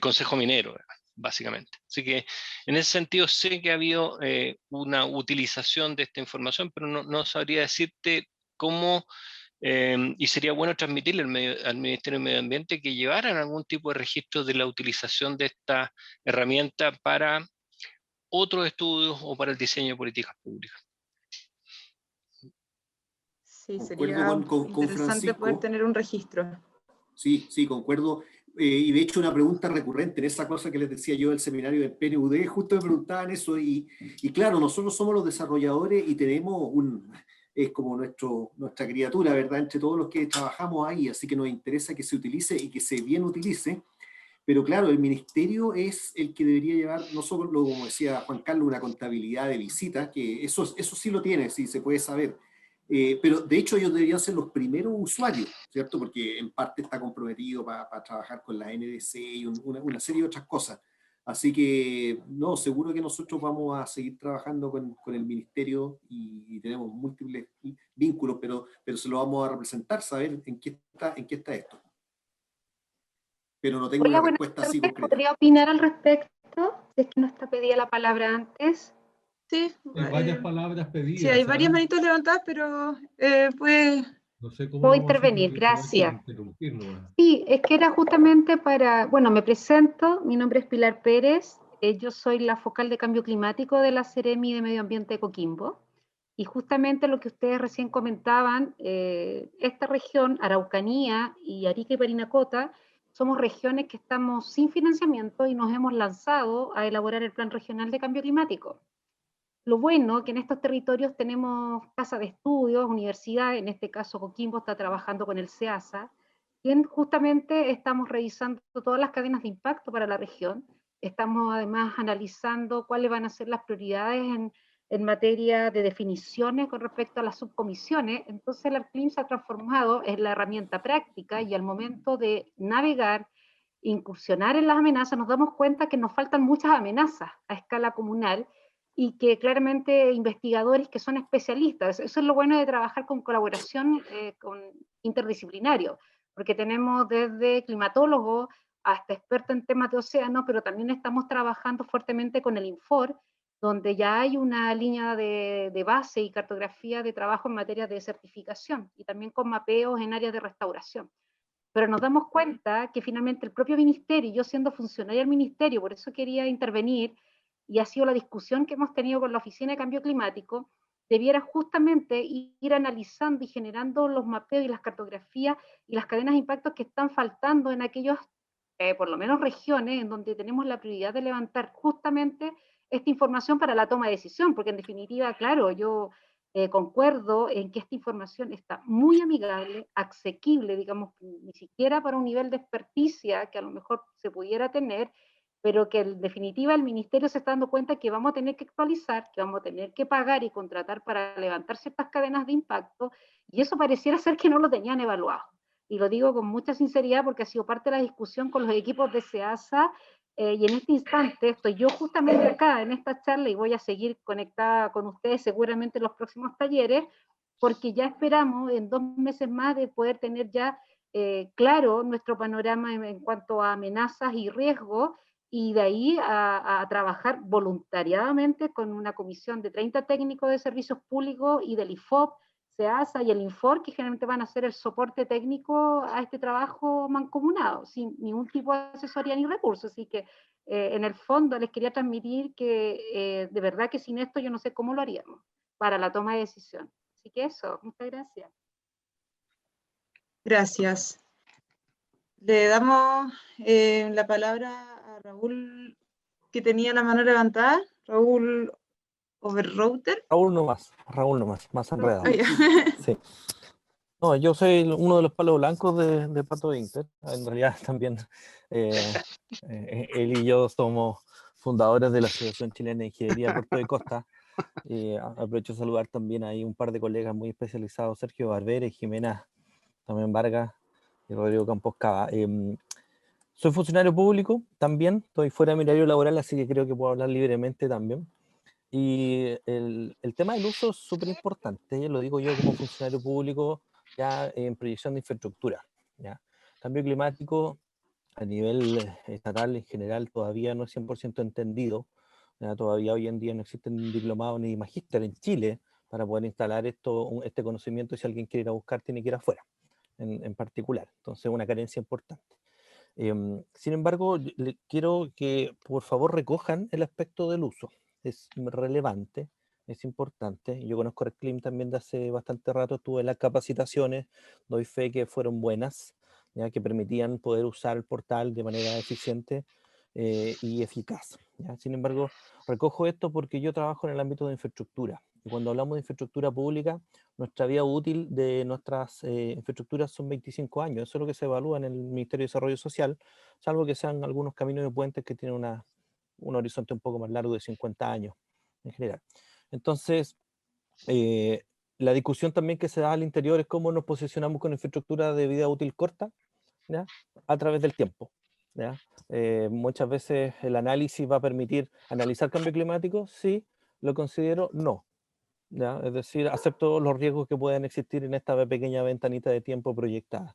Consejo Minero, básicamente. Así que en ese sentido sé que ha habido una utilización de esta información, pero no sabría decirte cómo. Y sería bueno transmitirle al Ministerio de Medio Ambiente que llevaran algún tipo de registro de la utilización de esta herramienta para otros estudios o para el diseño de políticas públicas. Sí, Concuerdo sería con interesante poder Francisco. tener un registro. Sí, concuerdo. Y de hecho una pregunta recurrente en esa cosa que les decía yo del seminario del PNUD, justo me preguntaban eso y claro, nosotros somos los desarrolladores y tenemos es como nuestra criatura, ¿verdad? Entre todos los que trabajamos ahí, así que nos interesa que se utilice y que se bien utilice, pero claro, el ministerio es el que debería llevar, no solo, como decía Juan Carlos, una contabilidad de visitas, que eso sí lo tiene, sí se puede saber, pero de hecho ellos deberían ser los primeros usuarios, ¿cierto? Porque en parte está comprometido para trabajar con la NDC y una serie de otras cosas. Así que, no, seguro que nosotros vamos a seguir trabajando con el ministerio y tenemos múltiples vínculos, pero se lo vamos a representar, saber en qué está esto. Pero no tengo Hola, una respuesta así concreta. ¿Podría opinar al respecto? Si es que no está pedida la palabra antes. Sí, Hay varias palabras pedidas. sí, hay varias manitos levantadas, pero pues... No sé cómo Puedo vamos a hacer intervenir, porque hay que gracias. interrumpirlo. Sí, es que era justamente bueno, me presento, mi nombre es Pilar Pérez, yo soy la focal de cambio climático de la Seremi de Medio Ambiente de Coquimbo, y justamente lo que ustedes recién comentaban, esta región, Araucanía y Arica y Parinacota, somos regiones que estamos sin financiamiento y nos hemos lanzado a elaborar el Plan Regional de Cambio Climático. Lo bueno que en estos territorios tenemos casas de estudios, universidades, en este caso Coquimbo está trabajando con el SEASA, y justamente estamos revisando todas las cadenas de impacto para la región, Estamos además analizando cuáles van a ser las prioridades en materia de definiciones con respecto a las subcomisiones. Entonces el ARCLIM se ha transformado en la herramienta práctica y al momento de navegar, incursionar en las amenazas, nos damos cuenta que nos faltan muchas amenazas a escala comunal y que claramente investigadores que son especialistas, eso es lo bueno de trabajar con colaboración con interdisciplinario, porque tenemos desde climatólogos hasta expertos en temas de océano, pero también estamos trabajando fuertemente con el INFOR, donde ya hay una línea de base y cartografía de trabajo en materia de certificación, y también con mapeos en áreas de restauración. Pero nos damos cuenta que finalmente el propio ministerio, yo siendo funcionaria del ministerio, por eso quería intervenir, y ha sido la discusión que hemos tenido con la Oficina de Cambio Climático, debiera justamente ir analizando y generando los mapeos y las cartografías y las cadenas de impactos que están faltando en aquellos, por lo menos regiones, en donde tenemos la prioridad de levantar justamente esta información para la toma de decisión, porque en definitiva, claro, yo concuerdo en que esta información está muy amigable, asequible, digamos, ni siquiera para un nivel de experticia que a lo mejor se pudiera tener, pero que en definitiva el ministerio se está dando cuenta que vamos a tener que actualizar, que vamos a tener que pagar y contratar para levantar ciertas cadenas de impacto, y eso pareciera ser que no lo tenían evaluado. Y lo digo con mucha sinceridad porque ha sido parte de la discusión con los equipos de SEASA, y en este instante estoy yo justamente acá en esta charla y voy a seguir conectada con ustedes seguramente en los próximos talleres, porque ya esperamos en 2 meses más de poder tener ya claro nuestro panorama en cuanto a amenazas y riesgos, y de ahí a trabajar voluntariadamente con una comisión de 30 técnicos de servicios públicos y del IFOP, SEASA y el INFOR, que generalmente van a hacer el soporte técnico a este trabajo mancomunado, sin ningún tipo de asesoría ni recursos. Así que en el fondo les quería transmitir que de verdad que sin esto yo no sé cómo lo haríamos para la toma de decisión. Así que eso, muchas gracias. Gracias. Le damos la palabra a Raúl, que tenía la mano levantada. Raúl Overrouter. Raúl nomás, más enredado. Ah, ya. Sí. No, yo soy uno de los palos blancos de Pato Inter. En realidad también él y yo somos fundadores de la Asociación Chilena de Ingeniería Puerto de Costa. Aprovecho de saludar también ahí un par de colegas muy especializados, Sergio Barbera y Jimena también Vargas y Rodrigo Campos Cava. Soy funcionario público también, estoy fuera de mi horario laboral, así que creo que puedo hablar libremente también. Y el tema del uso es súper importante, lo digo yo como funcionario público ya en proyección de infraestructura. ¿Ya? Cambio climático a nivel estatal en general todavía no es 100% entendido. ¿Ya? Todavía hoy en día no existen diplomados ni magíster en Chile para poder instalar este conocimiento, y si alguien quiere ir a buscar tiene que ir afuera en particular. Entonces una carencia importante. Sin embargo, quiero que por favor recojan el aspecto del uso. Es relevante, es importante. Yo conozco el CLIM también de hace bastante rato, tuve las capacitaciones, doy fe que fueron buenas, ¿ya? Que permitían poder usar el portal de manera eficiente y eficaz. ¿Ya? Sin embargo, recojo esto porque yo trabajo en el ámbito de infraestructura, y cuando hablamos de infraestructura pública, nuestra vida útil de nuestras infraestructuras son 25 años. Eso es lo que se evalúa en el Ministerio de Desarrollo Social, salvo que sean algunos caminos de puentes que tienen un horizonte un poco más largo de 50 años en general. Entonces, la discusión también que se da al interior es cómo nos posicionamos con infraestructura de vida útil corta, ¿ya? A través del tiempo. ¿Ya? Muchas veces el análisis va a permitir analizar cambio climático, sí, lo considero, no. ¿Ya? Es decir, acepto los riesgos que pueden existir en esta pequeña ventanita de tiempo proyectada.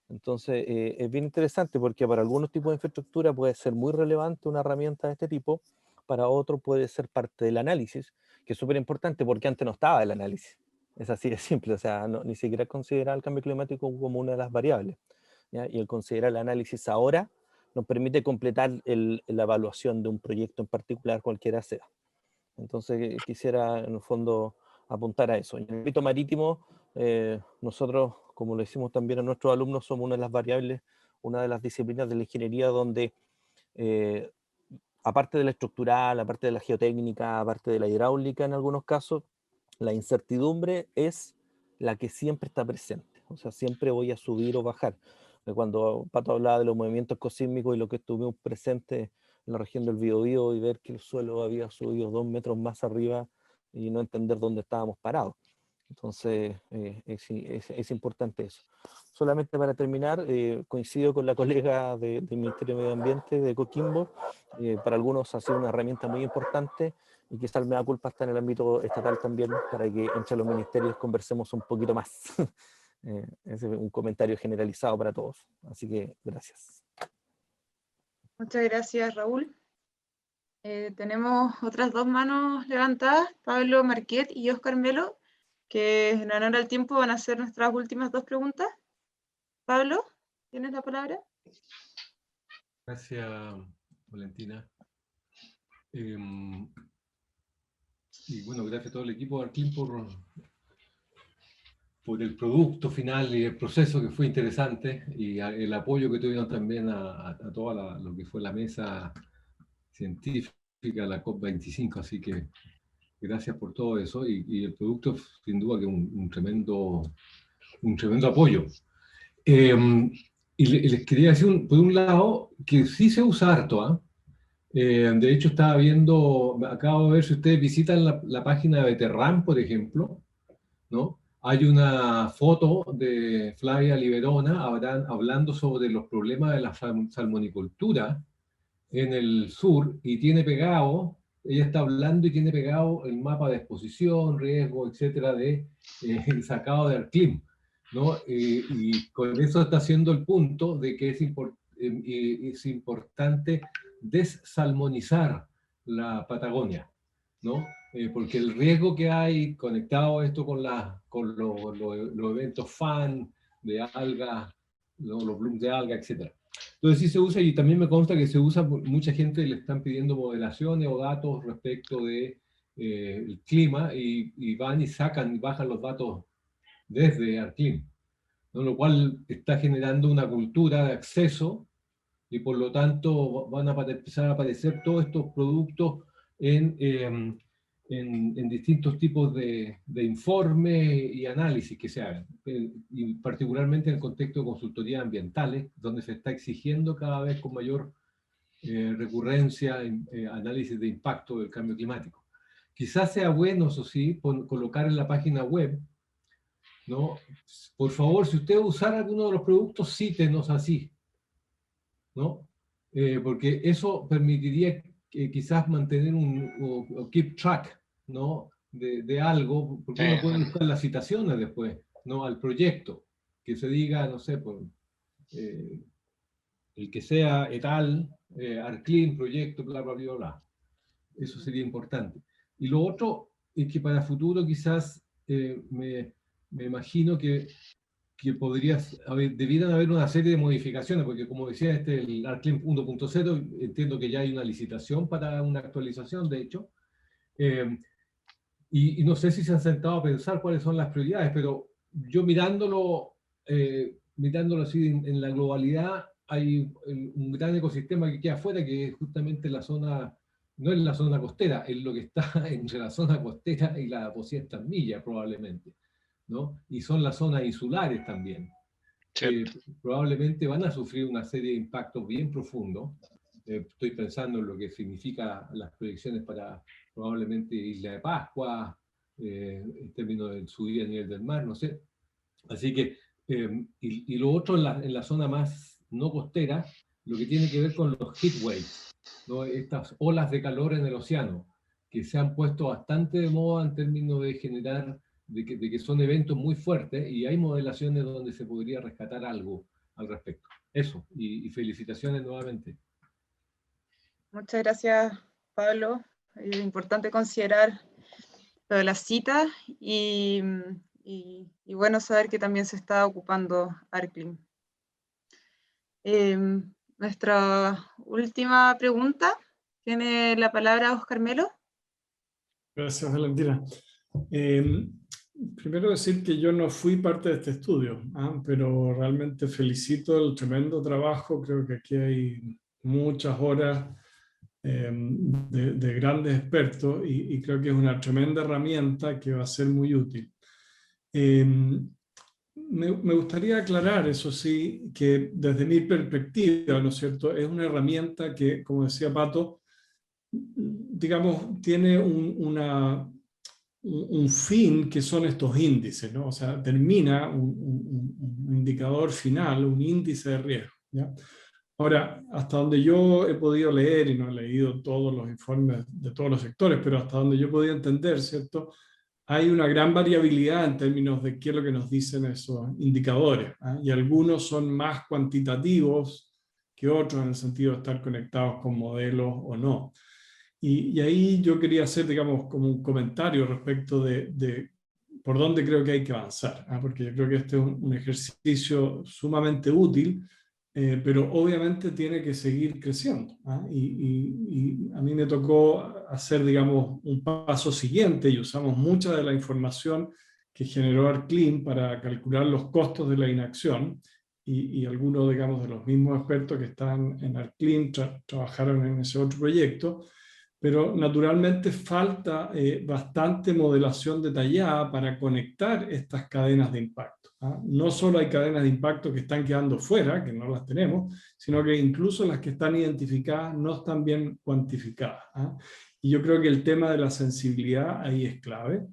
Entonces, es bien interesante porque para algunos tipos de infraestructura puede ser muy relevante una herramienta de este tipo, para otros puede ser parte del análisis, que es súper importante porque antes no estaba el análisis. Es así de simple, o sea, ni siquiera considerar el cambio climático como una de las variables. ¿Ya? Y el considerar el análisis ahora nos permite completar la evaluación de un proyecto en particular, cualquiera sea. Entonces quisiera en el fondo apuntar a eso. En el ámbito marítimo, nosotros, como lo decimos también a nuestros alumnos, somos una de las variables, una de las disciplinas de la ingeniería donde, aparte de la estructural, aparte de la geotécnica, aparte de la hidráulica en algunos casos, la incertidumbre es la que siempre está presente. O sea, siempre voy a subir o bajar. Cuando Pato hablaba de los movimientos cosísmicos y lo que estuvimos presentes la región del Biobío y ver que el suelo había subido 2 metros más arriba y no entender dónde estábamos parados. Entonces, es importante eso. Solamente para terminar, coincido con la colega del Ministerio de Medio Ambiente de Coquimbo. Para algunos ha sido una herramienta muy importante y quizás el mea culpa está en el ámbito estatal también, para que entre los ministerios conversemos un poquito más. Ese es un comentario generalizado para todos. Así que gracias. Muchas gracias, Raúl. Tenemos otras 2 manos levantadas, Pablo Marquet y Óscar Melo, que en honor al tiempo van a hacer nuestras últimas 2 preguntas. Pablo, ¿tienes la palabra? Gracias, Valentina. Y bueno, gracias a todo el equipo de Arclim por el producto final y el proceso, que fue interesante, y el apoyo que tuvieron también a toda lo que fue la mesa científica, la COP25, así que gracias por todo eso, y el producto sin duda que un tremendo apoyo. Y les quería decir, por un lado, que sí se usa harto, de hecho estaba viendo, acabo de ver, si ustedes visitan la página de Beterram, por ejemplo, ¿no? Hay una foto de Flavia Liberona hablando sobre los problemas de la salmonicultura en el sur, y tiene pegado, ella está hablando y tiene pegado el mapa de exposición, riesgo, etcétera, sacado de Arclim, ¿no? Y con eso está haciendo el punto de que es importante desalmonizar la Patagonia, ¿no? Porque el riesgo que hay conectado a esto con los eventos FAN de algas, los blooms de algas, etc. Entonces sí se usa, y también me consta que se usa, mucha gente le están pidiendo modelaciones o datos respecto de el clima, y van y bajan los datos desde Arclim, ¿no? Lo cual está generando una cultura de acceso, y por lo tanto van a empezar a aparecer todos estos productos en distintos tipos de informes y análisis que se hagan, y particularmente en el contexto de consultorías ambientales, donde se está exigiendo cada vez con mayor recurrencia análisis de impacto del cambio climático. Quizás sea bueno, eso sí, colocar en la página web, ¿no? Por favor, si usted usara alguno de los productos, cítenos así, ¿no? Porque eso permitiría quizás mantener o keep track, ¿no? de algo, porque uno puede buscar las citaciones después, ¿no? Al proyecto, que se diga, no sé, el que sea etal, Arclim, proyecto, bla, bla, bla, bla. Eso sería importante. Y lo otro es que para futuro quizás me imagino que debieran haber una serie de modificaciones, porque como decía el Arclim 1.0, entiendo que ya hay una licitación para una actualización, de hecho, y no sé si se han sentado a pensar cuáles son las prioridades, pero yo mirándolo así en la globalidad, hay un gran ecosistema que queda afuera, que es justamente la zona, no es la zona costera, es lo que está entre la zona costera y las 200 millas probablemente, ¿no? Y son las zonas insulares también, que probablemente van a sufrir una serie de impactos bien profundos. Estoy pensando en lo que significa las proyecciones para probablemente Isla de Pascua, en términos de subida a nivel del mar, no sé. Así que, y lo otro en la zona más no costera, lo que tiene que ver con los heat waves, ¿no? Estas olas de calor en el océano, que se han puesto bastante de moda en términos de generar, de que son eventos muy fuertes, y hay modelaciones donde se podría rescatar algo al respecto. Eso, y felicitaciones nuevamente. Muchas gracias, Pablo. Es importante considerar lo de las citas, y bueno saber que también se está ocupando Arclim. Nuestra última pregunta, tiene la palabra Óscar Melo. Gracias, Valentina. Primero decir que yo no fui parte de este estudio, pero realmente felicito el tremendo trabajo. Creo que aquí hay muchas horas de grandes expertos, y creo que es una tremenda herramienta que va a ser muy útil. me gustaría aclarar, eso sí, que desde mi perspectiva, ¿no es cierto?, es una herramienta que, como decía Pato, digamos, tiene un fin que son estos índices, ¿no? O sea, termina un indicador final, un índice de riesgo, ¿ya? Ahora, hasta donde yo he podido leer, y no he leído todos los informes de todos los sectores, pero hasta donde yo he podido entender, ¿cierto?, hay una gran variabilidad en términos de qué es lo que nos dicen esos indicadores, ¿ah? Y algunos son más cuantitativos que otros en el sentido de estar conectados con modelos o no. Y ahí yo quería hacer, digamos, como un comentario respecto de por dónde creo que hay que avanzar, ¿ah? Porque yo creo que este es un ejercicio sumamente útil, pero obviamente tiene que seguir creciendo, ¿ah? Y a mí me tocó hacer, digamos, un paso siguiente, y usamos mucha de la información que generó ARCLIN para calcular los costos de la inacción, y algunos, digamos, de los mismos expertos que están en ARCLIN trabajaron en ese otro proyecto, pero naturalmente falta bastante modelación detallada para conectar estas cadenas de impacto, ¿ah? No solo hay cadenas de impacto que están quedando fuera, que no las tenemos, sino que incluso las que están identificadas no están bien cuantificadas, ¿ah? Y yo creo que el tema de la sensibilidad ahí es clave,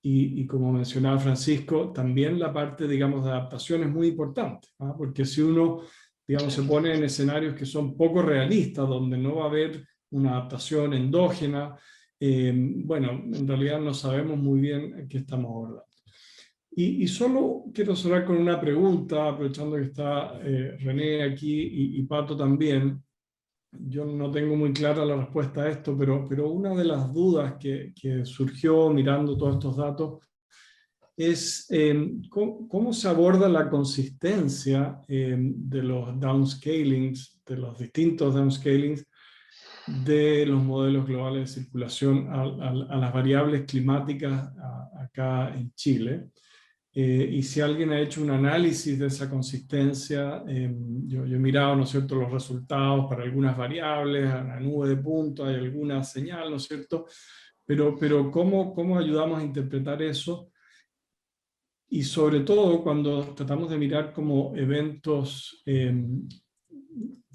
y como mencionaba Francisco, también la parte, digamos, de adaptación es muy importante, ¿ah? Porque si uno, digamos, se pone en escenarios que son poco realistas, donde no va a haber una adaptación endógena, bueno, en realidad no sabemos muy bien qué estamos abordando. Y solo quiero cerrar con una pregunta, aprovechando que está René aquí y Pato también. Yo no tengo muy clara la respuesta a esto, pero una de las dudas que surgió mirando todos estos datos es cómo se aborda la consistencia de los downscalings, de los distintos downscalings, de los modelos globales de circulación a las variables climáticas acá en Chile. Y si alguien ha hecho un análisis de esa consistencia, yo he mirado, ¿no es cierto?, los resultados para algunas variables, a la nube de puntos, hay alguna señal, ¿no es cierto?, pero ¿cómo ayudamos a interpretar eso? Y sobre todo cuando tratamos de mirar como eventos,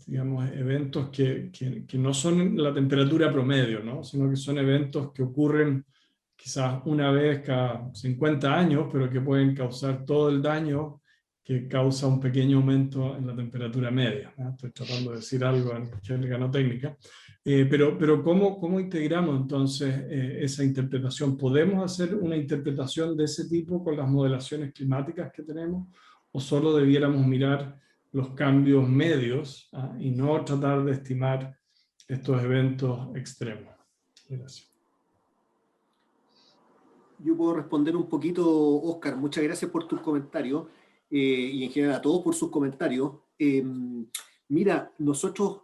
digamos, eventos que no son la temperatura promedio, ¿no?, sino que son eventos que ocurren quizás una vez cada 50 años, pero que pueden causar todo el daño que causa un pequeño aumento en la temperatura media, ¿no? Estoy tratando de decir algo en générica no técnica, pero ¿cómo integramos entonces esa interpretación? ¿Podemos hacer una interpretación de ese tipo con las modelaciones climáticas que tenemos, o solo debiéramos mirar los cambios medios, ¿ah?, y no tratar de estimar estos eventos extremos? Gracias. Yo puedo responder un poquito, Oscar. Muchas gracias por tus comentarios, y en general a todos por sus comentarios. Mira, nosotros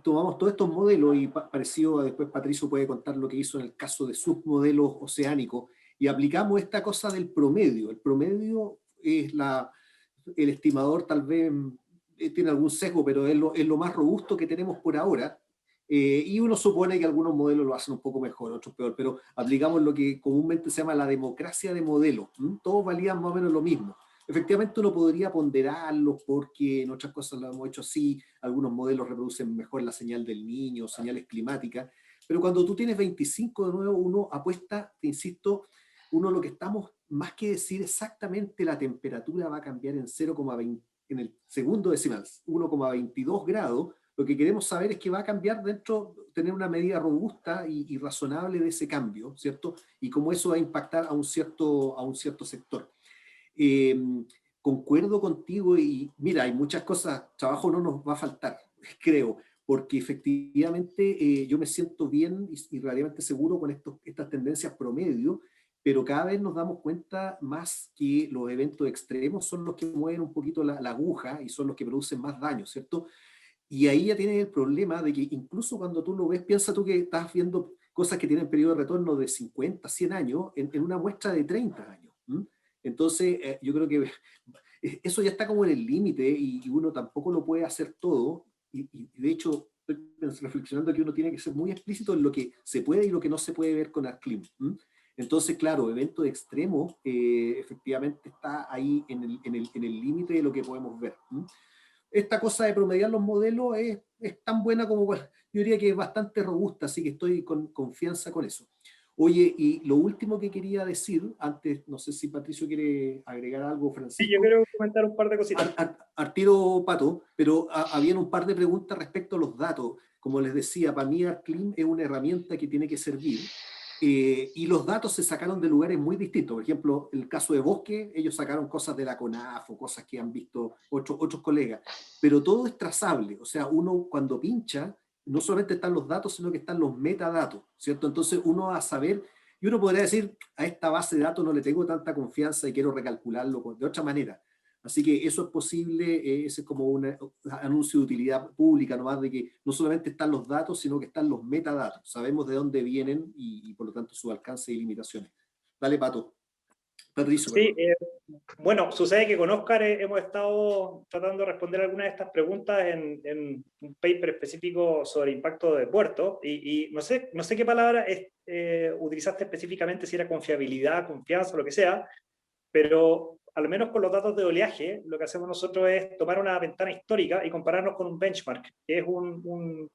tomamos todos estos modelos, y parecido a después Patricio puede contar lo que hizo en el caso de sus modelos oceánicos, y aplicamos esta cosa del promedio. El promedio es el estimador, tal vez tiene algún sesgo, pero es lo más robusto que tenemos por ahora. Y uno supone que algunos modelos lo hacen un poco mejor, otros peor, pero aplicamos lo que comúnmente se llama la democracia de modelos. Todos valían más o menos lo mismo. Efectivamente uno podría ponderarlos porque en otras cosas lo hemos hecho así, algunos modelos reproducen mejor la señal del Niño, señales climáticas, pero cuando tú tienes 25, de nuevo uno apuesta, te insisto, uno lo que estamos, más que decir exactamente la temperatura va a cambiar en 0,20, en el segundo decimal, 1,22 grados, lo que queremos saber es que va a cambiar dentro, tener una medida robusta y razonable de ese cambio, ¿cierto? Y cómo eso va a impactar a un cierto sector. Concuerdo contigo, y mira, hay muchas cosas, trabajo no nos va a faltar, creo, porque efectivamente yo me siento bien y relativamente seguro con estas tendencias promedio, pero cada vez nos damos cuenta más que los eventos extremos son los que mueven un poquito la aguja y son los que producen más daño, ¿cierto? Y ahí ya tienes el problema de que incluso cuando tú lo ves, piensa tú que estás viendo cosas que tienen periodo de retorno de 50, 100 años en una muestra de 30 años. Entonces, yo creo que eso ya está como en el límite, y uno tampoco lo puede hacer todo. Y de hecho, estoy reflexionando que uno tiene que ser muy explícito en lo que se puede y lo que no se puede ver con ARCLIN. Entonces, claro, evento de extremo efectivamente está ahí en el límite de lo que podemos ver. Esta cosa de promediar los modelos es tan buena como, bueno, yo diría que es bastante robusta, así que estoy con confianza con eso. Oye, y lo último que quería decir, antes, no sé si Patricio quiere agregar algo, Francisco. Sí, yo quiero comentar un par de cositas. Al tiro, Pato, pero habían un par de preguntas respecto a los datos. Como les decía, para mí ArcClim es una herramienta que tiene que servir, y los datos se sacaron de lugares muy distintos. Por ejemplo, el caso de Bosque, ellos sacaron cosas de la CONAF o cosas que han visto otros colegas, pero todo es trazable. O sea, uno cuando pincha, no solamente están los datos, sino que están los metadatos, ¿cierto? Entonces uno va a saber, y uno podría decir, a esta base de datos no le tengo tanta confianza y quiero recalcularlo de otra manera. Así que eso es posible, ese es como un anuncio de utilidad pública, nomás de que no solamente están los datos, sino que están los metadatos. Sabemos de dónde vienen y por lo tanto su alcance y limitaciones. Dale, Pato. Patricio. Sí, bueno, sucede que con Oscar hemos estado tratando de responder algunas de estas preguntas en un paper específico sobre impacto de puerto, y no sé qué palabra utilizaste específicamente, si era confiabilidad, confianza, lo que sea, pero al menos con los datos de oleaje, lo que hacemos nosotros es tomar una ventana histórica y compararnos con un benchmark, que es un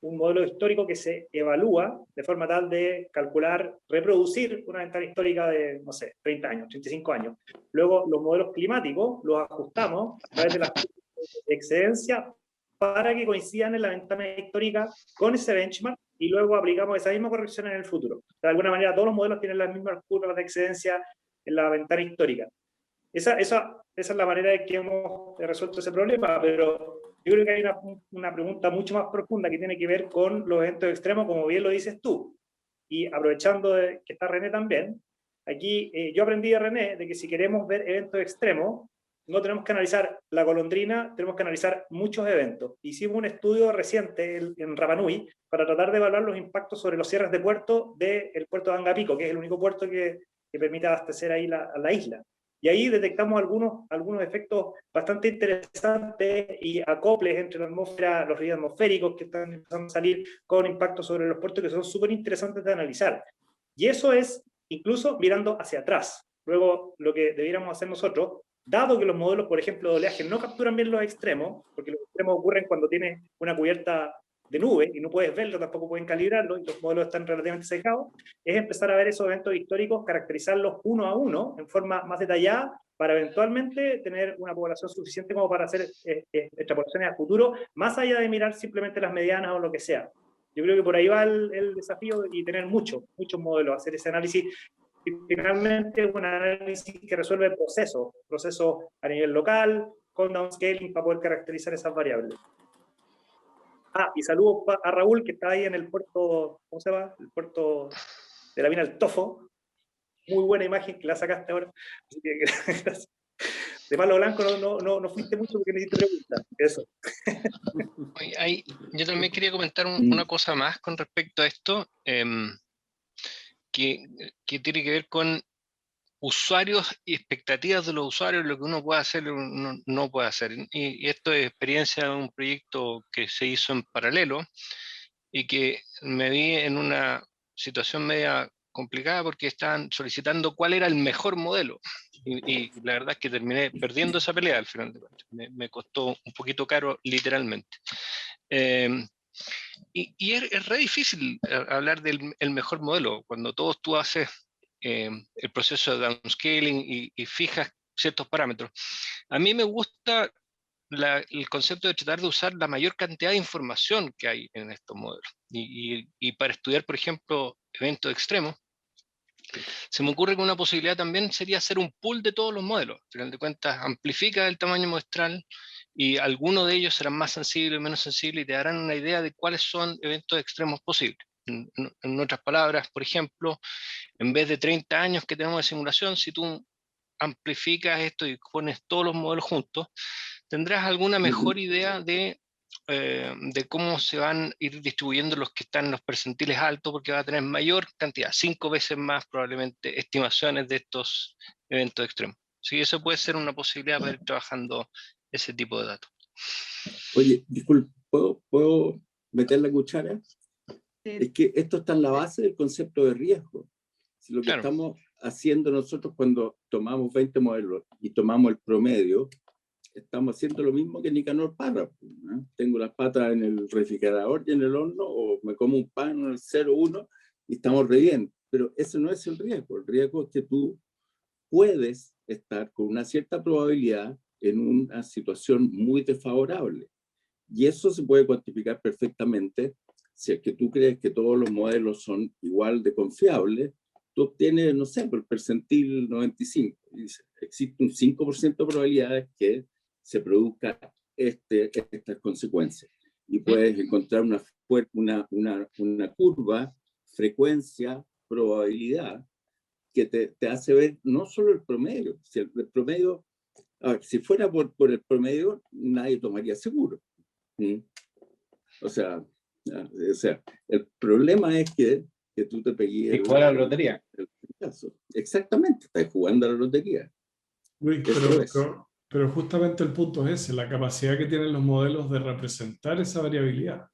modelo histórico que se evalúa de forma tal de calcular, reproducir una ventana histórica de, no sé, 30 años, 35 años. Luego los modelos climáticos los ajustamos a través de la excedencia para que coincidan en la ventana histórica con ese benchmark, y luego aplicamos esa misma corrección en el futuro. De alguna manera todos los modelos tienen las mismas curvas de excedencia en la ventana histórica. Esa es la manera en que hemos resuelto ese problema, pero yo creo que hay una pregunta mucho más profunda que tiene que ver con los eventos extremos, como bien lo dices tú. Y aprovechando que está René también, aquí yo aprendí de René de que si queremos ver eventos extremos, no tenemos que analizar la golondrina, tenemos que analizar muchos eventos. Hicimos un estudio reciente en Rapa Nui para tratar de evaluar los impactos sobre los cierres de puerto del puerto de Angapico, que es el único puerto que permite abastecer ahí a la isla. Y ahí detectamos algunos efectos bastante interesantes y acoples entre la atmósfera, los ríos atmosféricos que están empezando a salir con impactos sobre los puertos que son súper interesantes de analizar. Y eso es incluso mirando hacia atrás. Luego, lo que debiéramos hacer nosotros, dado que los modelos, por ejemplo, de oleaje no capturan bien los extremos, porque los extremos ocurren cuando tienes una cubierta de nube y no puedes verlo, tampoco pueden calibrarlo, y los modelos están relativamente sesgados, es empezar a ver esos eventos históricos, caracterizarlos uno a uno en forma más detallada, para eventualmente tener una población suficiente como para hacer extrapolaciones a futuro, más allá de mirar simplemente las medianas o lo que sea. Yo creo que por ahí va el desafío, y tener muchos modelos, hacer ese análisis. Y finalmente un análisis que resuelve procesos a nivel local, con downscaling, para poder caracterizar esas variables. Y saludos a Raúl, que está ahí en el puerto, ¿cómo se llama? El puerto de la mina del Tofo. Muy buena imagen que la sacaste ahora. Así que, gracias. De Palo Blanco no fuiste mucho porque necesito preguntas. Eso. Yo también quería comentar una cosa más con respecto a esto, que tiene que ver con usuarios y expectativas de los usuarios, lo que uno puede hacer y uno no puede hacer. Y esto es experiencia de un proyecto que se hizo en paralelo y que me vi en una situación media complicada porque estaban solicitando cuál era el mejor modelo. Y la verdad es que terminé perdiendo esa pelea al final de cuentas. Me costó un poquito caro, literalmente. Y es re difícil hablar del mejor modelo cuando tú haces el proceso de downscaling y fijas ciertos parámetros. A mí me gusta el concepto de tratar de usar la mayor cantidad de información que hay en estos modelos. Y para estudiar, por ejemplo, eventos extremos, se me ocurre que una posibilidad también sería hacer un pool de todos los modelos. Al final de cuentas, amplifica el tamaño muestral y algunos de ellos serán más sensibles, menos sensibles, y te darán una idea de cuáles son eventos extremos posibles. En otras palabras, por ejemplo, en vez de 30 años que tenemos de simulación, si tú amplificas esto y pones todos los modelos juntos, tendrás alguna mejor idea de cómo se van a ir distribuyendo los que están en los percentiles altos, porque va a tener mayor cantidad, 5 veces más probablemente, estimaciones de estos eventos extremos. Así que eso puede ser una posibilidad para ir trabajando ese tipo de datos. Oye, disculpe, ¿puedo meter la cuchara? Sí. Es que esto está en la base del concepto de riesgo. Si lo que Claro. estamos haciendo nosotros cuando tomamos 20 modelos y tomamos el promedio, estamos haciendo lo mismo que Nicanor Parra, ¿no? Tengo las patas en el refrigerador y en el horno, o me como un pan en el 0,1 y estamos re bien. Pero ese no es el riesgo. El riesgo es que tú puedes estar con una cierta probabilidad en una situación muy desfavorable. Y eso se puede cuantificar perfectamente. Si es que tú crees que todos los modelos son igual de confiables, tú obtienes, no sé, por el percentil 95. Y dice, existe un 5% de probabilidades que se produzca estas consecuencias. Y puedes encontrar una curva, frecuencia, probabilidad, que te hace ver no solo el promedio. Si el promedio, a ver, si fuera por el promedio, nadie tomaría seguro. ¿Mm? O sea, el problema es que tú te pegues. Y jugar a la lotería. Exactamente, estás jugando a la lotería. Luis, pero justamente el punto es ese, la capacidad que tienen los modelos de representar esa variabilidad.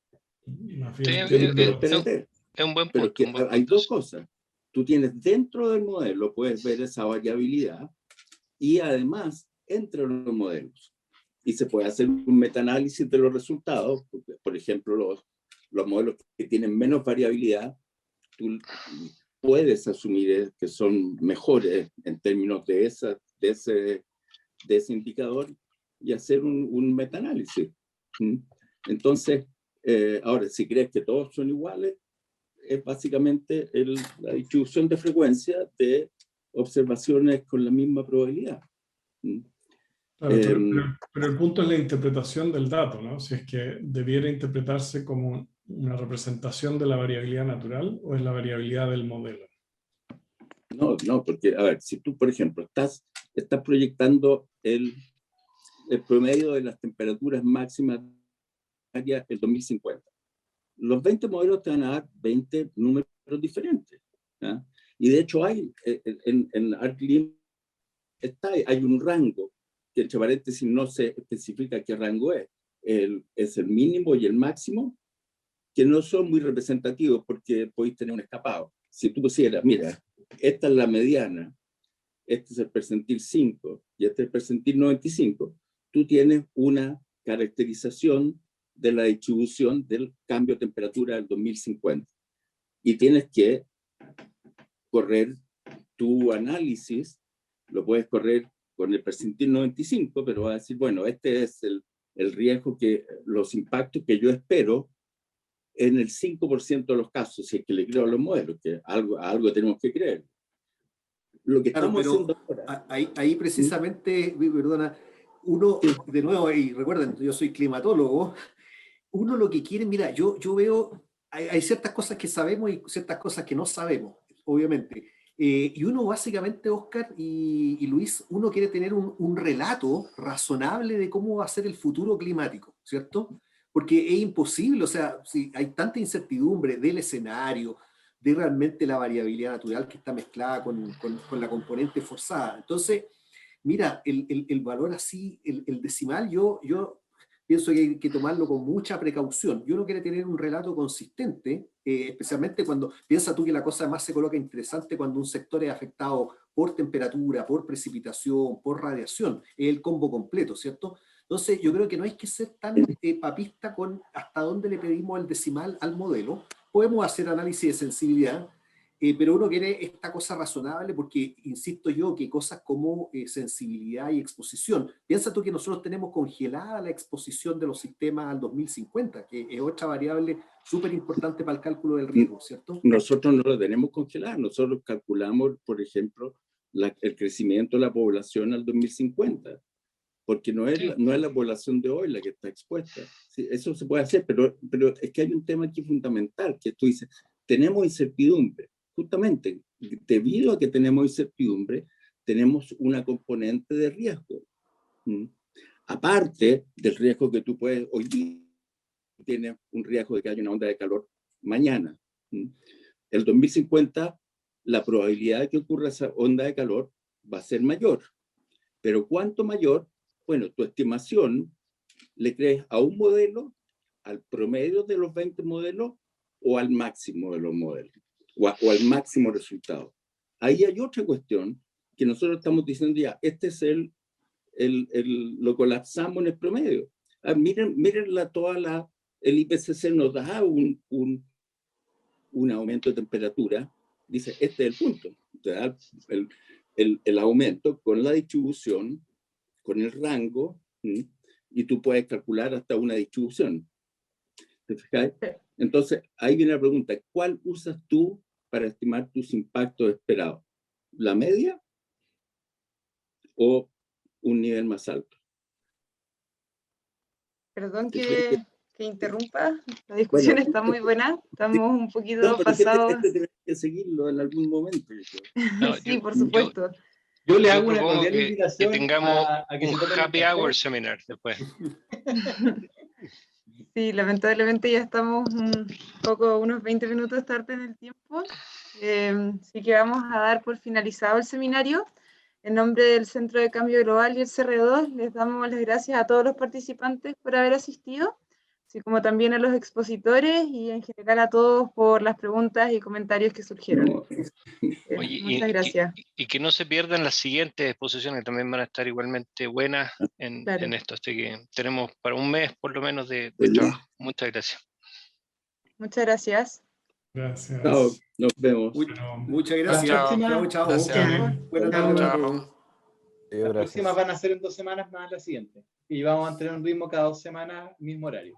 Más bien, Espérate. Es un buen punto. Pero que hay dos cosas. Tú tienes dentro del modelo, puedes ver esa variabilidad y además entre los modelos. Y se puede hacer un metaanálisis de los resultados. Por ejemplo, los modelos que tienen menos variabilidad, tú puedes asumir que son mejores en términos de ese indicador y hacer un metaanálisis. Entonces, ahora, si crees que todos son iguales, es básicamente la distribución de frecuencia de observaciones con la misma probabilidad. Claro, pero el punto es la interpretación del dato, ¿no? Si es que debiera interpretarse como una representación de la variabilidad natural o es la variabilidad del modelo. No, porque, a ver, si tú, por ejemplo, estás proyectando el promedio de las temperaturas máximas el 2050. Los 20 modelos te van a dar 20 números diferentes. ¿Ya? Y de hecho hay, en ArcLIM hay un rango, que entre paréntesis no se especifica qué rango es. Es el mínimo y el máximo, que no son muy representativos porque podéis tener un escapado. Si tú pusieras, mira, esta es la mediana, este es el percentil 5 y este es el percentil 95, tú tienes una caracterización de la distribución del cambio de temperatura del 2050. Y tienes que correr tu análisis, lo puedes correr con el percentil 95, pero vas a decir, bueno, este es el riesgo, los impactos que yo espero en el 5% de los casos, si es que le creo a los modelos, que algo tenemos que creer. Lo que estamos haciendo ahora, ahí precisamente, perdona, uno, de nuevo, y recuerden, yo soy climatólogo, uno lo que quiere, mira, yo veo, hay ciertas cosas que sabemos y ciertas cosas que no sabemos, obviamente. Y uno básicamente, Oscar y Luis, uno quiere tener un relato razonable de cómo va a ser el futuro climático, ¿cierto? Porque es imposible, o sea, si hay tanta incertidumbre del escenario, de realmente la variabilidad natural que está mezclada con la componente forzada. Entonces, mira, el valor así, el decimal, yo pienso que hay que tomarlo con mucha precaución. Y uno quiere tener un relato consistente, especialmente cuando piensa tú que la cosa más se coloca interesante cuando un sector es afectado por temperatura, por precipitación, por radiación. Es el combo completo, ¿cierto? Entonces, yo creo que no hay que ser tan papista con hasta dónde le pedimos el decimal al modelo. Podemos hacer análisis de sensibilidad, pero uno quiere esta cosa razonable porque, insisto yo, que cosas como sensibilidad y exposición, piensa tú que nosotros tenemos congelada la exposición de los sistemas al 2050, que es otra variable súper importante para el cálculo del riesgo, ¿cierto? Nosotros no lo tenemos congelada, nosotros calculamos, por ejemplo, el crecimiento de la población al 2050, porque no es la población de hoy la que está expuesta. Sí, eso se puede hacer, pero es que hay un tema aquí fundamental, que tú dices, tenemos incertidumbre. Justamente, debido a que tenemos incertidumbre, tenemos una componente de riesgo. Aparte del riesgo que tú puedes, hoy día tienes un riesgo de que haya una onda de calor mañana. El 2050, la probabilidad de que ocurra esa onda de calor va a ser mayor. Pero ¿cuánto mayor? Bueno, tu estimación le crees a un modelo, al promedio de los 20 modelos o al máximo de los modelos, o al máximo resultado. ahí hay otra cuestión que nosotros estamos diciendo ya, este es lo colapsamos en el promedio. Miren el IPCC nos da un aumento de temperatura, dice, este es el punto, te da el aumento con la distribución, con el rango, y tú puedes calcular hasta una distribución. ¿Te fijas? Entonces, ahí viene la pregunta, ¿cuál usas tú para estimar tus impactos esperados? ¿La media o un nivel más alto? Perdón que interrumpa, la discusión está muy buena, estamos un poquito no, pero pasados. Tienes que seguirlo en algún momento. No, sí, por supuesto. Yo le hago una propongo cordial que invitación tengamos a que un se tomen un happy café. hour seminar después. Sí, lamentablemente ya estamos unos 20 minutos tarde en el tiempo, así que vamos a dar por finalizado el seminario. En nombre del Centro de Cambio Global y el CR2, les damos las gracias a todos los participantes por haber asistido, así como también a los expositores y en general a todos por las preguntas y comentarios que surgieron. Oye, muchas gracias. Y que no se pierdan las siguientes exposiciones, que también van a estar igualmente buenas en esto. Así que tenemos para un mes por lo menos de trabajo. Muchas gracias. Muchas gracias. Gracias. Chao, nos vemos. Muchas gracias. Chao, chao. Buenas tardes a todos. Las próximas van a ser en 2 semanas más la siguiente. Y vamos a tener un ritmo cada 2 semanas, mismo horario.